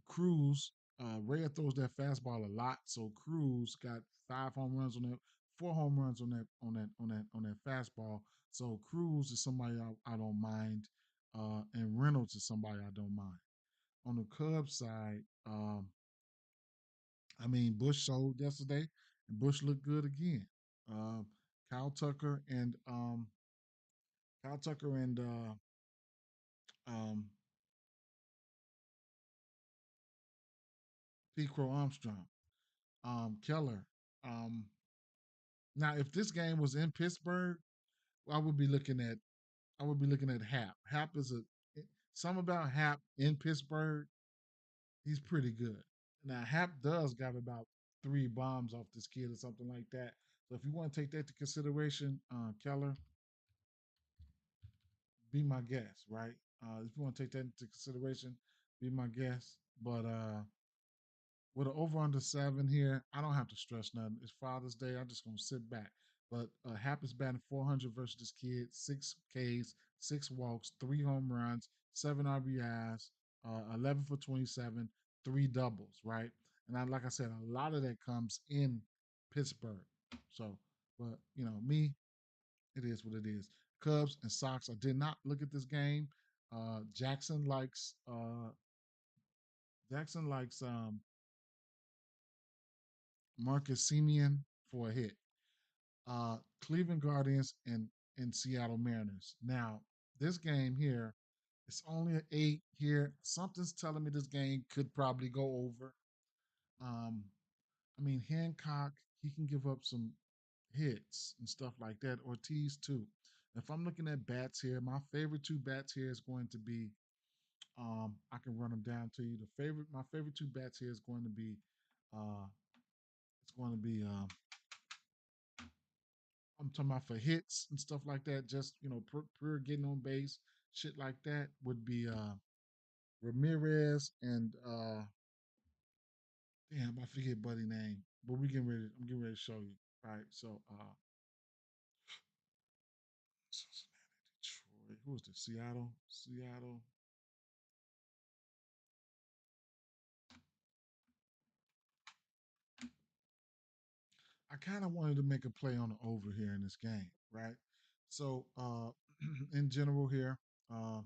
Cruz, Rhea throws that fastball a lot, so Cruz got 5 home runs on that, 4 home runs on that fastball. So Cruz is somebody I don't mind, and Reynolds is somebody I don't mind. On the Cubs side, I mean Bush sold yesterday, and Bush looked good again. Uh, Kyle Tucker and Kyle Tucker and um, P. Crow Armstrong, Keller. Um, Now, if this game was in Pittsburgh, I would be looking at Hap. Hap is a some about Hap in Pittsburgh. He's pretty good. Now Hap does got about 3 bombs off this kid or something like that. So if you want to take that into consideration, Keller, be my guest, right? If you want to take that into consideration, be my guest. But with an over under 7 here, I don't have to stress nothing. It's Father's Day. I'm just gonna sit back. But Hap is batting 400 versus this kid, 6 Ks, 6 walks, 3 home runs, 7 RBIs, 11 for 27, 3 doubles, right? And like I said, a lot of that comes in Pittsburgh. So, but me, it is what it is. Cubs and Sox. I did not look at this game. Jackson likes Marcus Simeon for a hit. Cleveland Guardians and Seattle Mariners. Now, this game here, it's only an 8 here. Something's telling me this game could probably go over. Um, I mean, Hancock, he can give up some hits and stuff like that. Ortiz, too. If I'm looking at bats here, my favorite 2 bats here is going to be, I can run them down to you. My favorite 2 bats here is going to be, uh, it's going to be I'm talking about for hits and stuff like that, just pure getting on base, shit like that would be Ramirez and damn, I forget buddy name, but I'm getting ready to show you. All right, so Cincinnati, Detroit, who was the Seattle. I kind of wanted to make a play on the over here in this game, right? So in general here, these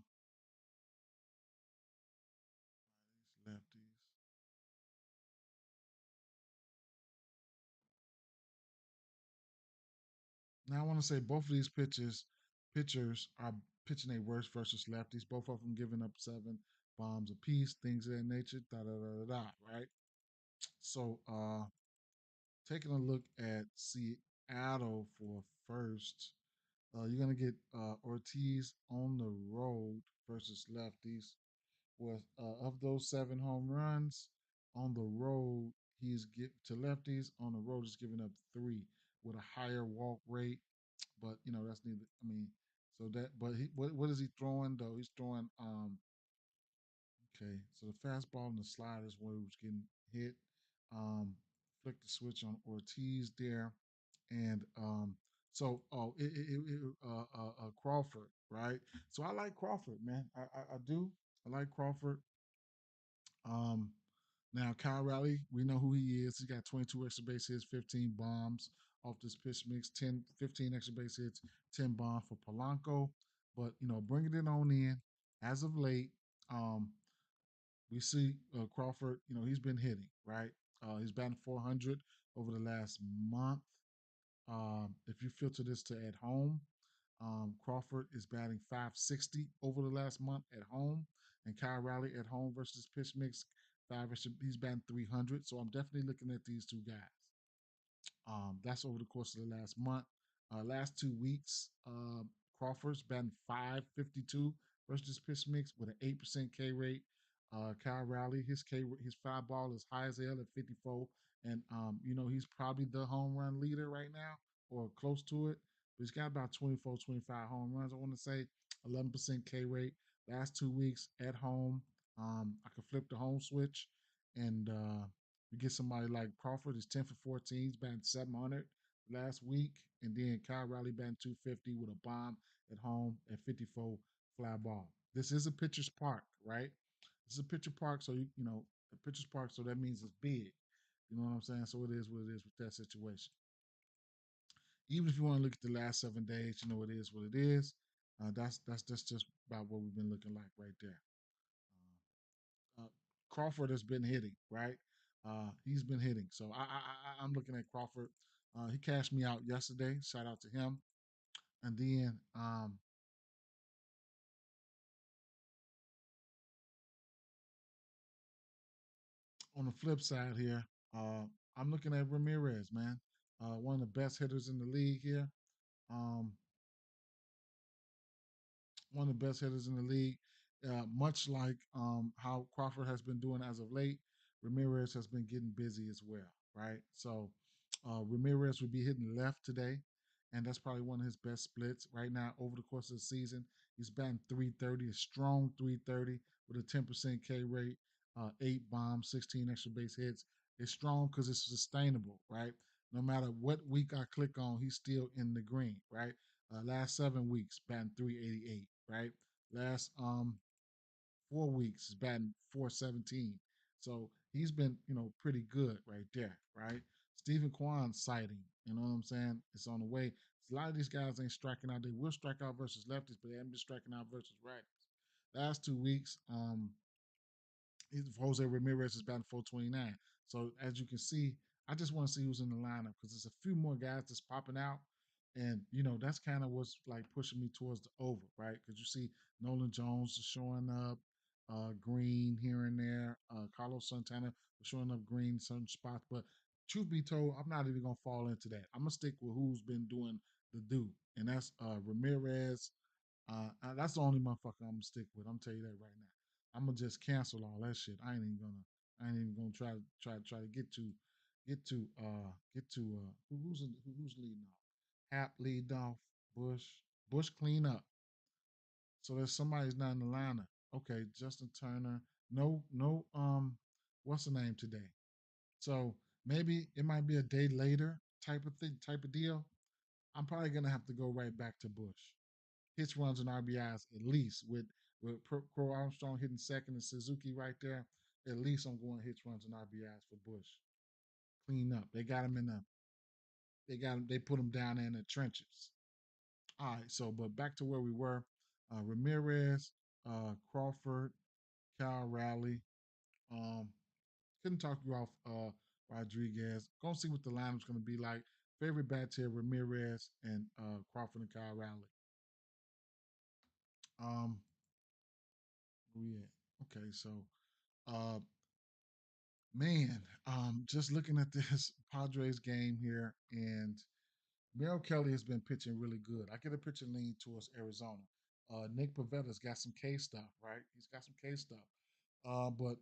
lefties. Now I want to say both of these pitchers are pitching their worst versus lefties. Both of them giving up 7 bombs apiece, things of that nature. Da da da da da. Right. So taking a look at Seattle for first, you're gonna get Ortiz on the road versus lefties. With of those 7 home runs on the road, he's get to lefties on the road. He's giving up 3 with a higher walk rate. But that's neither. I mean, so that. But what is he throwing though? He's throwing. Okay, so the fastball and the slide is where he was getting hit. Flick the switch on Ortiz there, and so Crawford, right? So I like Crawford, man. I do. I like Crawford. Um, Now Kyle Raleigh, we know who he is. He got 22 extra base hits, 15 bombs off this pitch mix, 10, 15 extra base hits, 10 bombs for Polanco. But bringing it on in as of late, um, we see Crawford. He's been hitting right. He's batting 400 over the last month. If you filter this to at home, Crawford is batting 560 over the last month at home, and Kyle Raleigh at home versus pitch mix he's batting 300. So I'm definitely looking at these 2 guys. That's over the course of the last month. Last 2 weeks, Crawford's batting 552 versus pitch mix with an 8% K rate. Kyle Raleigh, his fly ball is high as hell at 54, and he's probably the home run leader right now or close to it. But he's got about 24, 25 home runs. I want to say 11% K rate. Last 2 weeks at home, I could flip the home switch and you get somebody like Crawford is 10 for 14. He's batting 700 last week. And then Kyle Riley batting 250 with a bomb at home at 54 fly ball. This is a pitcher's park, right? This is a pitcher park, so you know a pitcher's park, so that means it's big. You know what I'm saying? So it is what it is with that situation. Even if you want to look at the last 7 days, you know it is what it is. That's just about what we've been looking like right there. Uh, Crawford has been hitting, right? He's been hitting. So I'm looking at Crawford. He cashed me out yesterday. Shout out to him. And then on the flip side here, uh, I'm looking at Ramirez, man. One of the best hitters in the league here. Um, one of the best hitters in the league. Much like how Crawford has been doing as of late, Ramirez has been getting busy as well, right? So Ramirez will be hitting left today, and that's probably one of his best splits right now over the course of the season. He's batting 330, a strong 330 with a 10% K rate, 8 bombs, 16 extra base hits. It's strong because it's sustainable, right? No matter what week I click on, he's still in the green, right? Last 7 weeks, batting 388, right? Last 4 weeks, is batting 417. So he's been, pretty good right there, right? Stephen Kwan sighting, you know what I'm saying? It's on the way. A lot of these guys ain't striking out. They will strike out versus lefties, but they haven't been striking out versus righties. Last 2 weeks, Jose Ramirez is batting 429. So as you can see, I just want to see who's in the lineup because there's a few more guys that's popping out. And, that's kind of what's like pushing me towards the over, right? Because you see Nolan Jones is showing up, green here and there. Carlos Santana was showing up green in certain spots. But truth be told, I'm not even going to fall into that. I'm going to stick with who's been doing the do. And that's Ramirez, that's the only motherfucker I'm gonna stick with. I'm gonna tell you that right now. I'm gonna just cancel all that shit. I ain't even gonna try to get to who's leading off. Hap lead off. Bush clean up. So there's somebody's not in the lineup. Okay, Justin Turner. No, what's the name today? So maybe it might be a day later type of deal. I'm probably gonna have to go right back to Bush. Hits, runs, and RBIs at least with Crow Armstrong hitting second and Suzuki right there. At least I'm going hits, runs, and RBIs for Bush. Clean up. They got him in the. They got him. They put him down in the trenches. All right. So, but back to where we were. Ramirez, Crawford, Cal Raleigh. Um, couldn't talk you off Rodriguez. Gonna see what the lineup's gonna be like. Favorite bats here: Ramirez and Crawford and Kyle Raleigh. Um, where we at? Okay, so uh, man, just looking at this Padres game here, and Merrill Kelly has been pitching really good. I get a pitching lean towards Arizona. Nick Pavetta's got some K stuff, right? He's got some K stuff. But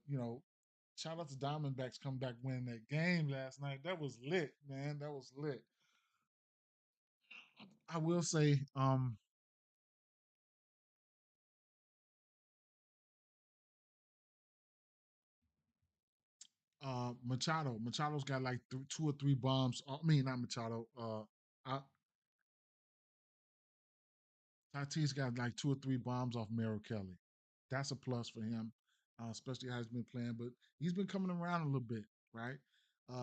shout out to Diamondbacks coming back winning that game last night. That was lit, man. That was lit. I will say, Machado. Machado's got like 2 or 3 bombs. I mean, not Machado. Tatis got like 2 or 3 bombs off Merrill Kelly. That's a plus for him, especially how he's been playing. But he's been coming around a little bit, right?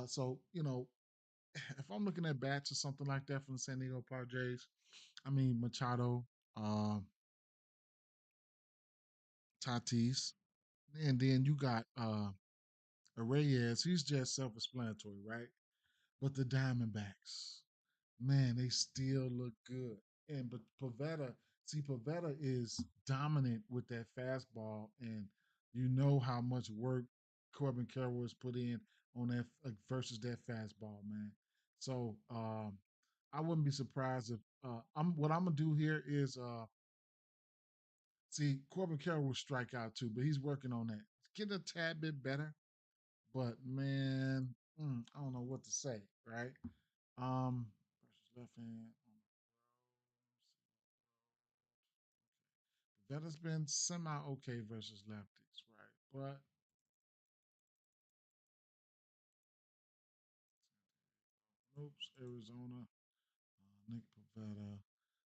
So if I'm looking at bats or something like that from the San Diego Padres, I mean Machado, uh, Tatis, and then you got Reyes. He's just self-explanatory, right? But the Diamondbacks, man, they still look good. And but Pavetta, see, Pavetta is dominant with that fastball, and you know how much work Corbin Carroll has put in on that versus that fastball, man. So I wouldn't be surprised if I'm what I'm gonna do here is see Corbin Carroll will strike out too, but he's working on that. Get a tad bit better, but man, I don't know what to say, right? Versus left hand. That has been semi okay versus lefties, right? But oops, Arizona. Nick Pavetta.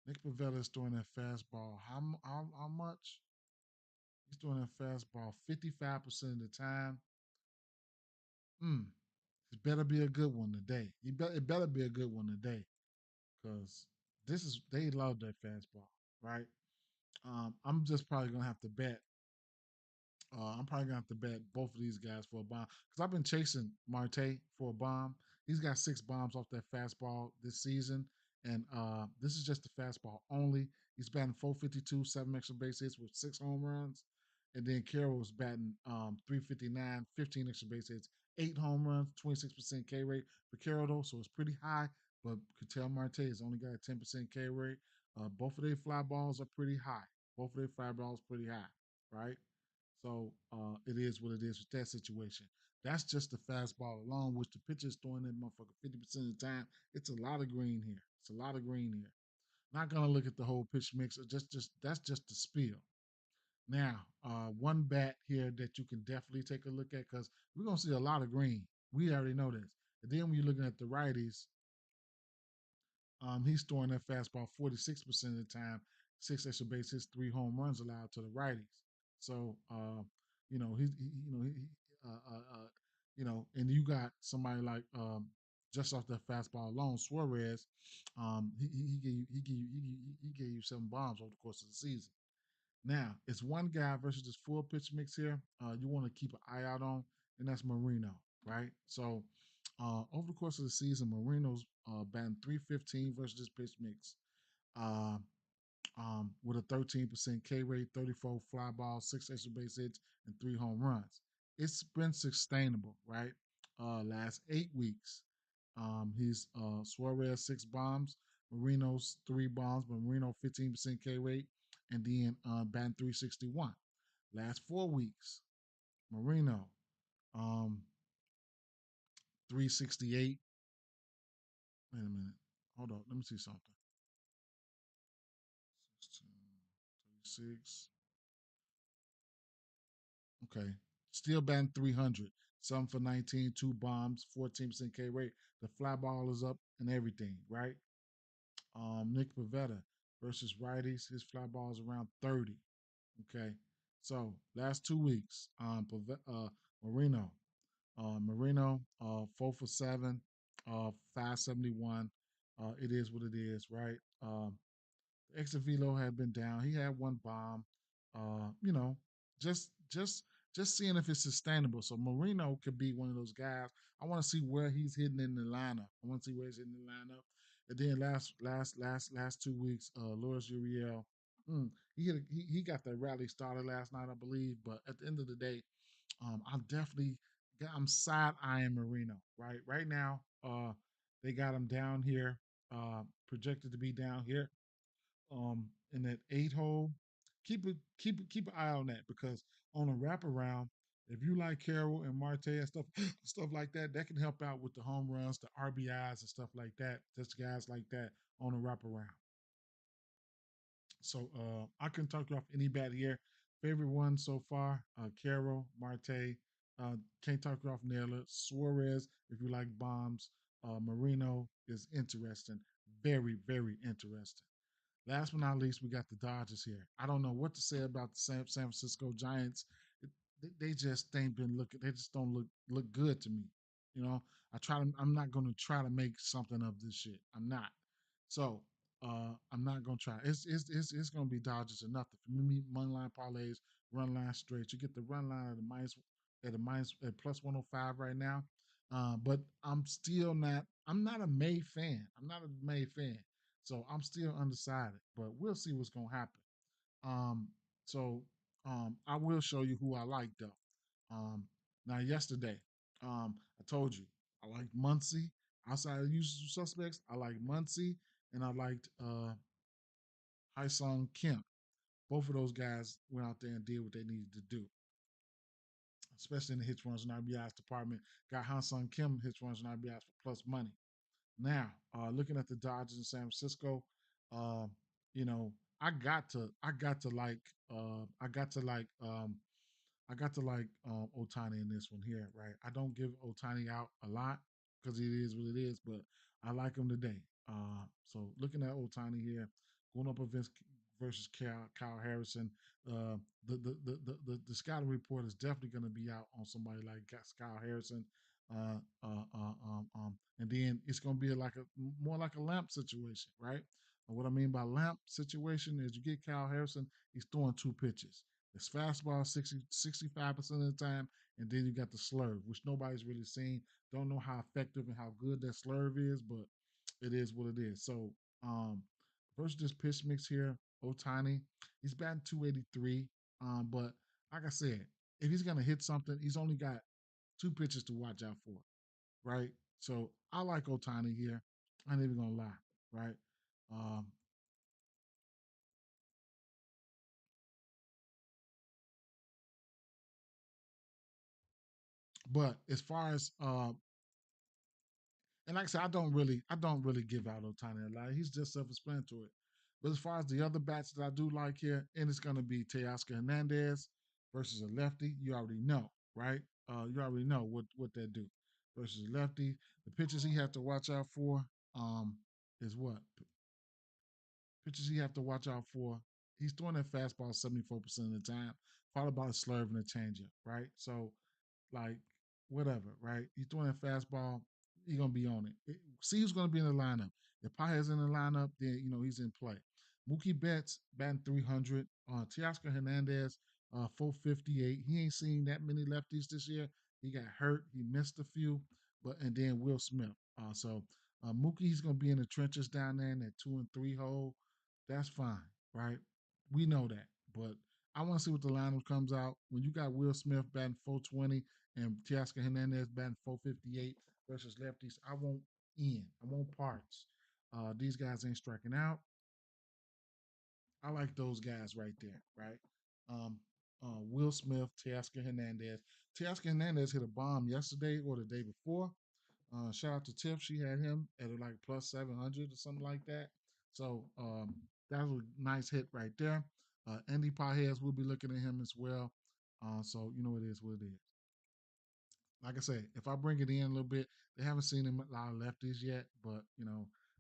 Nick Pavetta is throwing that fastball. How much? He's throwing that fastball 55% of the time. Mm, it better be a good one today. It better be a good one today because they love that fastball, right? I'm just probably gonna have to bet I'm probably gonna have to bet both of these guys for a bomb because I've been chasing Marte for a bomb. He's got 6 bombs off that fastball this season, and this is just the fastball only. He's batting 452, 7 extra base hits with 6 home runs, and then Carroll was batting 359, 15 extra base hits, 8 home runs, 26% K rate for Carroll though, so it's pretty high. But Ketel Marte has only got a 10% K rate. Both of their fly balls are pretty high. Both of their fly balls pretty high, right? So it is what it is with that situation. That's just the fastball alone, which the pitcher's throwing that motherfucker 50% of the time. It's a lot of green here. It's a lot of green here. Not gonna look at the whole pitch mix. Just that's just the spiel. Now, one bat here that you can definitely take a look at because we're gonna see a lot of green. We already know this. And then when you're looking at the righties, he's throwing that fastball 46% of the time, 6 extra base hits, 3 home runs allowed to the righties. So, he and you got somebody like just off that fastball alone, Suarez, he gave you he gave you 7 bombs over the course of the season. Now, it's one guy versus this full pitch mix here. You want to keep an eye out on, and that's Marino, right? So, over the course of the season, Marino's batting 315 versus this pitch mix, uh, with a 13% K rate, 34 fly balls, 6 extra base hits, and 3 home runs. It's been sustainable, right? Last 8 weeks, he's Suarez 6 bombs, Marino's 3 bombs, but Marino 15% K rate, and then batting 361. Last 4 weeks, Marino 368. Wait a minute. Hold on. Let me see something. 36. Okay. Still batting 300. 7 for 19, 2 bombs, 14% K rate. The fly ball is up and everything, right? Nick Pavetta versus righties. His fly ball is around 30. Okay. So last 2 weeks, Marino, Marino, 4 for 7, 571. It is what it is, right? Exit velo had been down. He had 1 bomb. You know, just just just seeing if it's sustainable. So Marino could be one of those guys. I want to see where he's hitting in the lineup. I want to see where he's hitting in the lineup. And then last 2 weeks, Loris Uriel, he got that rally started last night, I believe. But at the end of the day, I'm side eyeing Marino. Right now, they got him down here, projected to be down here in that 8 hole. Keep an eye on that because on a wraparound, if you like Carroll and Marte and stuff like that, that can help out with the home runs, the RBIs and stuff like that. Just guys like that on a wraparound. So I can talk you off any bat here. Favorite one so far, Carroll, Marte. Can't talk you off Naylor. Suarez, if you like bombs. Marino is interesting. Very, very interesting. Last but not least, we got the Dodgers here. I don't know what to say about the San Francisco Giants. They just ain't been looking. They just don't look good to me. You know, I'm not going to try to make something of this shit. I'm not. So I'm not going to try. It's going to be Dodgers or nothing. For me, money line parlays, run line straight. You get the run line at a minus at plus 105 right now. But I'm still not. I'm not a May fan. I'm not a May fan. So I'm still undecided, but we'll see what's gonna happen. Um, so I will show you who I like though. Um, Now yesterday, I told you I liked Muncie. Outside of usual suspects, I liked Muncie and I liked Sung Kim. Both of those guys went out there and did what they needed to do, especially in the hits runs and RBIs department. Got Sung Kim hits runs and RBIs for plus money. Now, looking at the Dodgers in San Francisco, uh, you know, I got to like, I got to like, I got to like Otani in this one here, right? I don't give Otani out a lot because it is what it is, but I like him today. So looking at Otani here, going up against versus Kyle Harrison, uh, the scouting report is definitely going to be out on somebody like Kyle Harrison. And then it's going to be like a more like a lamp situation, right? And what I mean by lamp situation is you get Kyle Harrison, he's throwing two pitches. It's fastball 65% of the time, and then you got the slurve, which nobody's really seen. Don't know how effective and how good that slurve is, but it is what it is. So, versus this pitch mix here, Otani, he's batting 283. But like I said, if he's gonna hit something, he's only got two pitches to watch out for, right? So I like Otani here. I ain't even gonna lie, right? Um, but as far as and like I said, I don't really give out Otani a lot. He's just self-explanatory. But as far as the other bats that I do like here, and it's going to be Teoscar Hernandez versus a lefty. You already know, right? You already know what they do versus a lefty. The pitches he has to watch out for um, is what pitches he have to watch out for. He's throwing that fastball 74% of the time, followed by a slurve and a changeup, right? So like whatever, right? He's throwing a fastball, he's gonna be on it. See who's gonna be in the lineup. If Paja's in the lineup, then he's in play. Mookie Betts batting 300. Teoscar Hernandez 458. He ain't seen that many lefties this year. He got hurt. He missed a few, but and then Will Smith. Mookie's gonna be in the trenches down there in that 2 and 3 hole. That's fine, right? We know that, but I want to see what the lineup comes out when you got Will Smith batting 420 and Teoscar Hernandez batting 458 versus lefties. I want in. I want parts. These guys ain't striking out. I like those guys right there, right? Um, Will Smith, Teoscar Hernandez. Teoscar Hernandez hit a bomb yesterday or the day before. Shout out to Tiff. She had him at like plus 700 or something like that. So that was a nice hit right there. Andy Pajes will be looking at him as well. So you know it is what it is. Like I say, if I bring it in a little bit, they haven't seen him a lot of lefties yet, but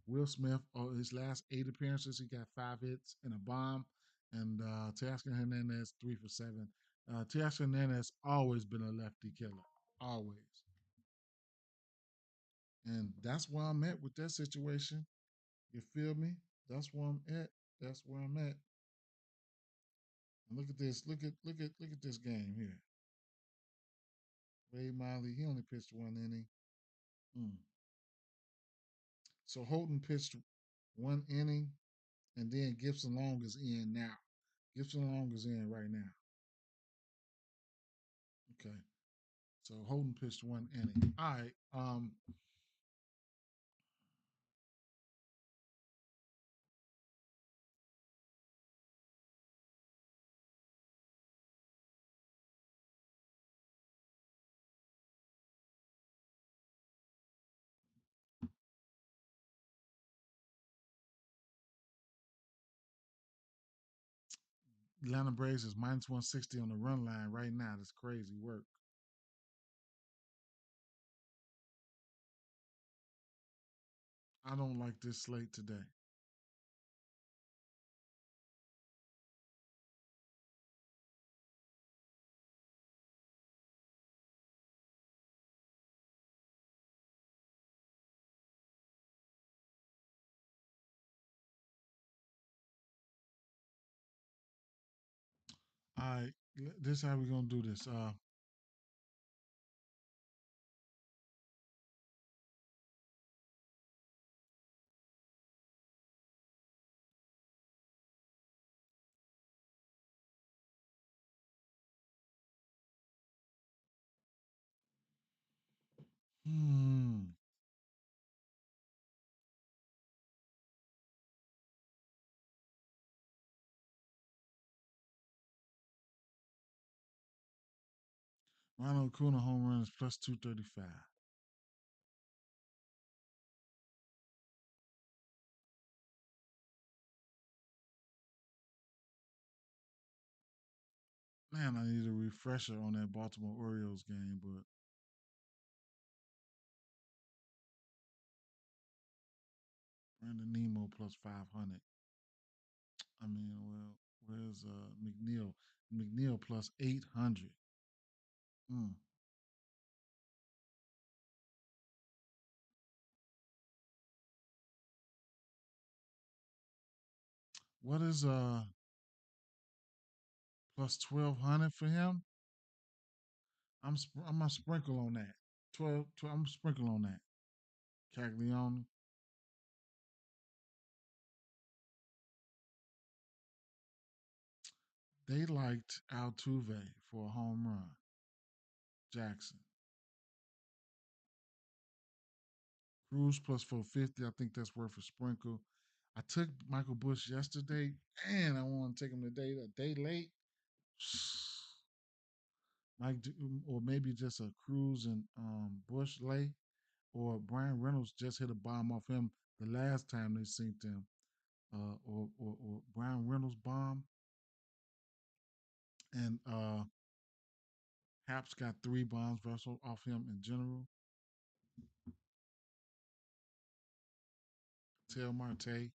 Will Smith, his last 8 appearances, he got 5 hits and a bomb, and Teoscar Hernandez 3 for 7. Teoscar Hernandez always been a lefty killer, always, and that's where I'm at with that situation. You feel me? That's where I'm at. That's where I'm at. And look at this. Look at this game here. Wade Miley, he only pitched 1 inning. Mm. So Holton pitched 1 inning, and then Gibson Long is in now. Gibson Long is in right now. Okay. So Holton pitched 1 inning. All right. Atlanta Braves is minus 160 on the run line right now. That's crazy work. I don't like this slate today. All right. This is how we're gonna do this. Hmm. Ronald Acuna home run is plus 235. Man, I need a refresher on that Baltimore Orioles game, but Brandon Nemo plus 500. I mean, well, where's McNeil? McNeil plus 800. Mm. What is plus 1200 for him? I'm gonna sprinkle on that. 12 I'm sprinkle on that. Caglione. They liked Altuve for a home run. Jackson. Cruz plus 450. I think that's worth a sprinkle. I took Michael Bush yesterday, and I want to take him today, a day late. Or maybe just a Cruz and Bush lay, or Brian Reynolds just hit a bomb off him the last time they synced him, or Brian Reynolds bomb, and Haps got three bombs Russell off him in general. Tel Marte,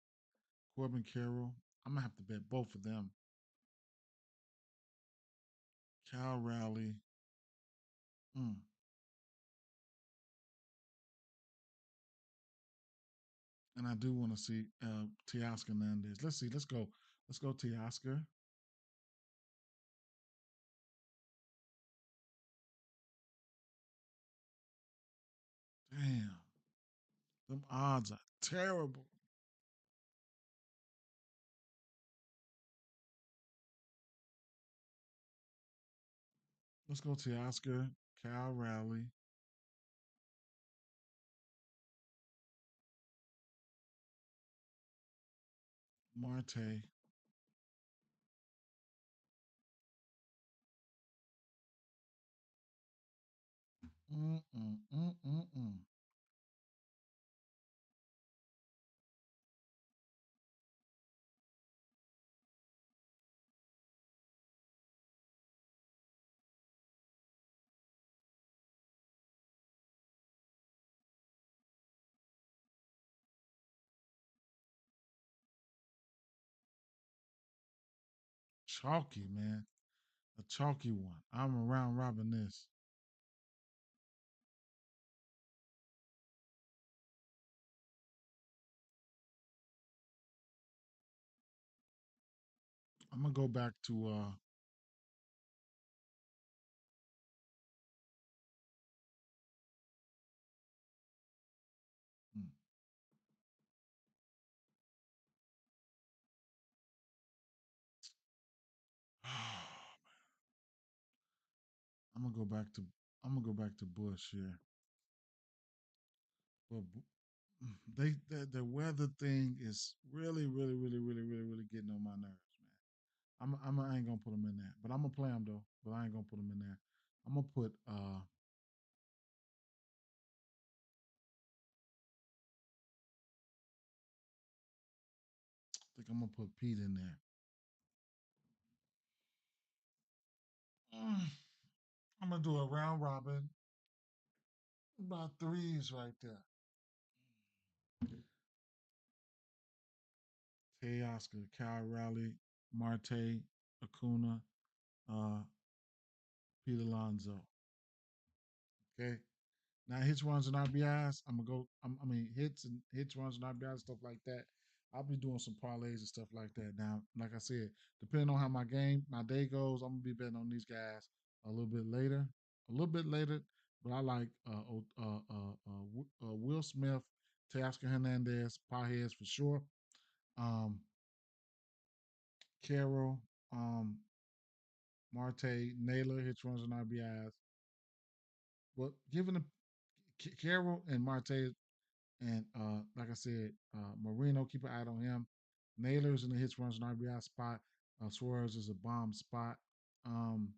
Corbin Carroll. I'm gonna have to bet both of them. Cal Rowley. Mm. And I do want to see Teoscar Hernandez. Let's see. Let's go. Let's go, Teoscar. Damn. Them odds are terrible. Let's go, Teoscar, Cal Rowley, Marte. Mm-mm. Chalky, man. A chalky one. I'm around robbing this. I'm gonna go back to hmm. I'm gonna go back to Bush here. But the weather thing is really getting on my nerves, man. I ain't gonna put them in there, but I'm gonna play them though. But I ain't gonna put them in there. I'm gonna put I think I'm gonna put Pete in there. Mm, I'm gonna do a round robin. About threes right there. Oscar, Kyle Rowley, Marte, Acuna, uh, Pete Alonso. Okay. Now hits, runs, and RBIs. I'm gonna go. I mean hits, runs, and RBIs, stuff like that. I'll be doing some parlays and stuff like that. Now, like I said, depending on how my day goes, I'm gonna be betting on these guys a little bit later. But I like Will Smith, Teoscar Hernandez, Pajes for sure. Um, Carroll, um, Marte, Naylor, hits, runs, and RBIs. But given the Carroll and Marte and like I said, Marino, keep an eye on him. Naylor's in the hits, runs, and RBI spot. Suarez is a bomb spot. Um,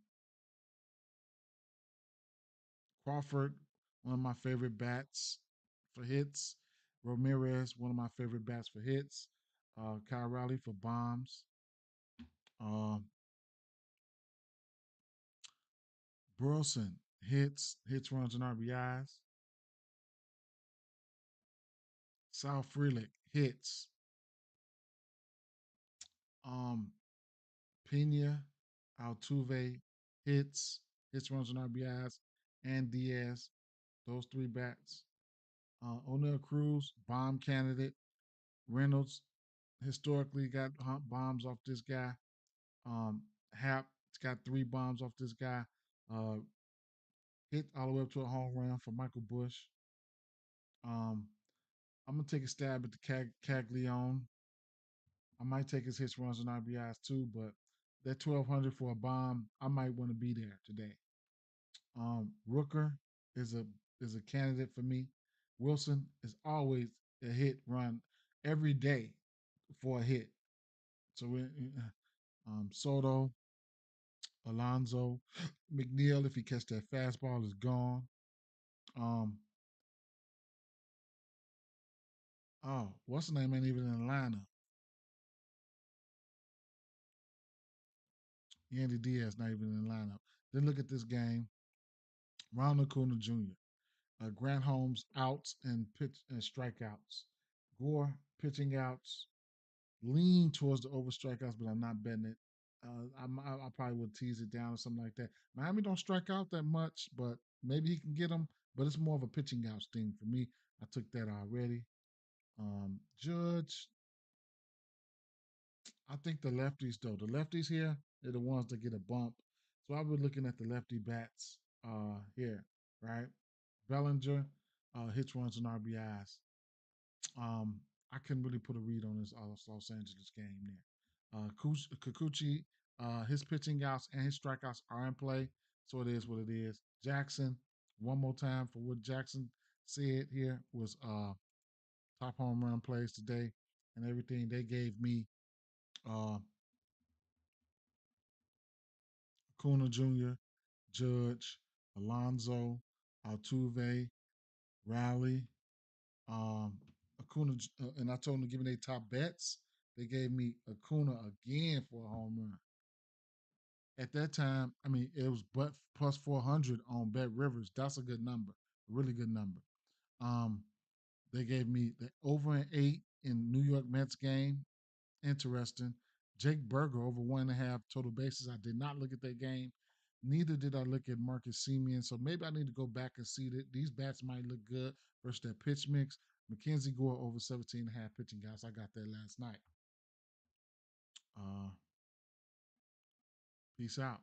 Crawford, one of my favorite bats for hits. Ramirez, one of my favorite bats for hits. Kyle Rowley for bombs. Um, Burleson hits, runs, and RBIs. South Frelick hits. Um, Pena, Altuve hits, runs, and RBIs, and Diaz. Those three bats. O'Neill Cruz, bomb candidate. Reynolds historically got bombs off this guy. Hap's got three bombs off this guy. Uh, Hit all the way up to a home run for Michael Bush. Um, I'm gonna take a stab at the Caglione. I might take his hits, runs, and RBIs too, but that 1200 for a bomb, I might want to be there today. Rooker is a candidate for me. Wilson is always a hit run every day for a hit. So Soto, Alonso, McNeil, if he catch that fastball, is gone. Um, what's the name? Ain't even in the lineup. Yandy Diaz not even in the lineup. Then look at this game. Ronald Acuna Jr. Grant Holmes outs and pitch and strikeouts. Gore pitching outs. Lean towards the over strikeouts, but I'm not betting it. I probably would tease it down or something like that. Miami don't strike out that much, but maybe he can get them. But it's more of a pitching outs thing for me. I took that already. Judge, I think the lefties though. The lefties here, they're the ones that get a bump. So I was looking at the lefty bats here, right? Bellinger, hits, runs, and RBIs. Um, I couldn't really put a read on this Los Angeles game there. Kikuchi, his pitching outs and his strikeouts are in play, so it is what it is. Jackson, one more time for what Jackson said here was top home run plays today and everything. They gave me uh, Kuna Jr., Judge, Alonzo, Altuve, Riley, um, Acuna, and I told them to give me their top bets. They gave me Acuna again for a home run. At that time, I mean, it was but plus 400 on Bet Rivers. That's a good number, a really good number. Um, they gave me the over and 8 in New York Mets game. Interesting. Jake Berger over 1.5 total bases. I did not look at that game. Neither did I look at Marcus Semien. So maybe I need to go back and see that these bats might look good versus that pitch mix. Mackenzie Gore over 17.5 pitching guys. I got that last night. Peace out.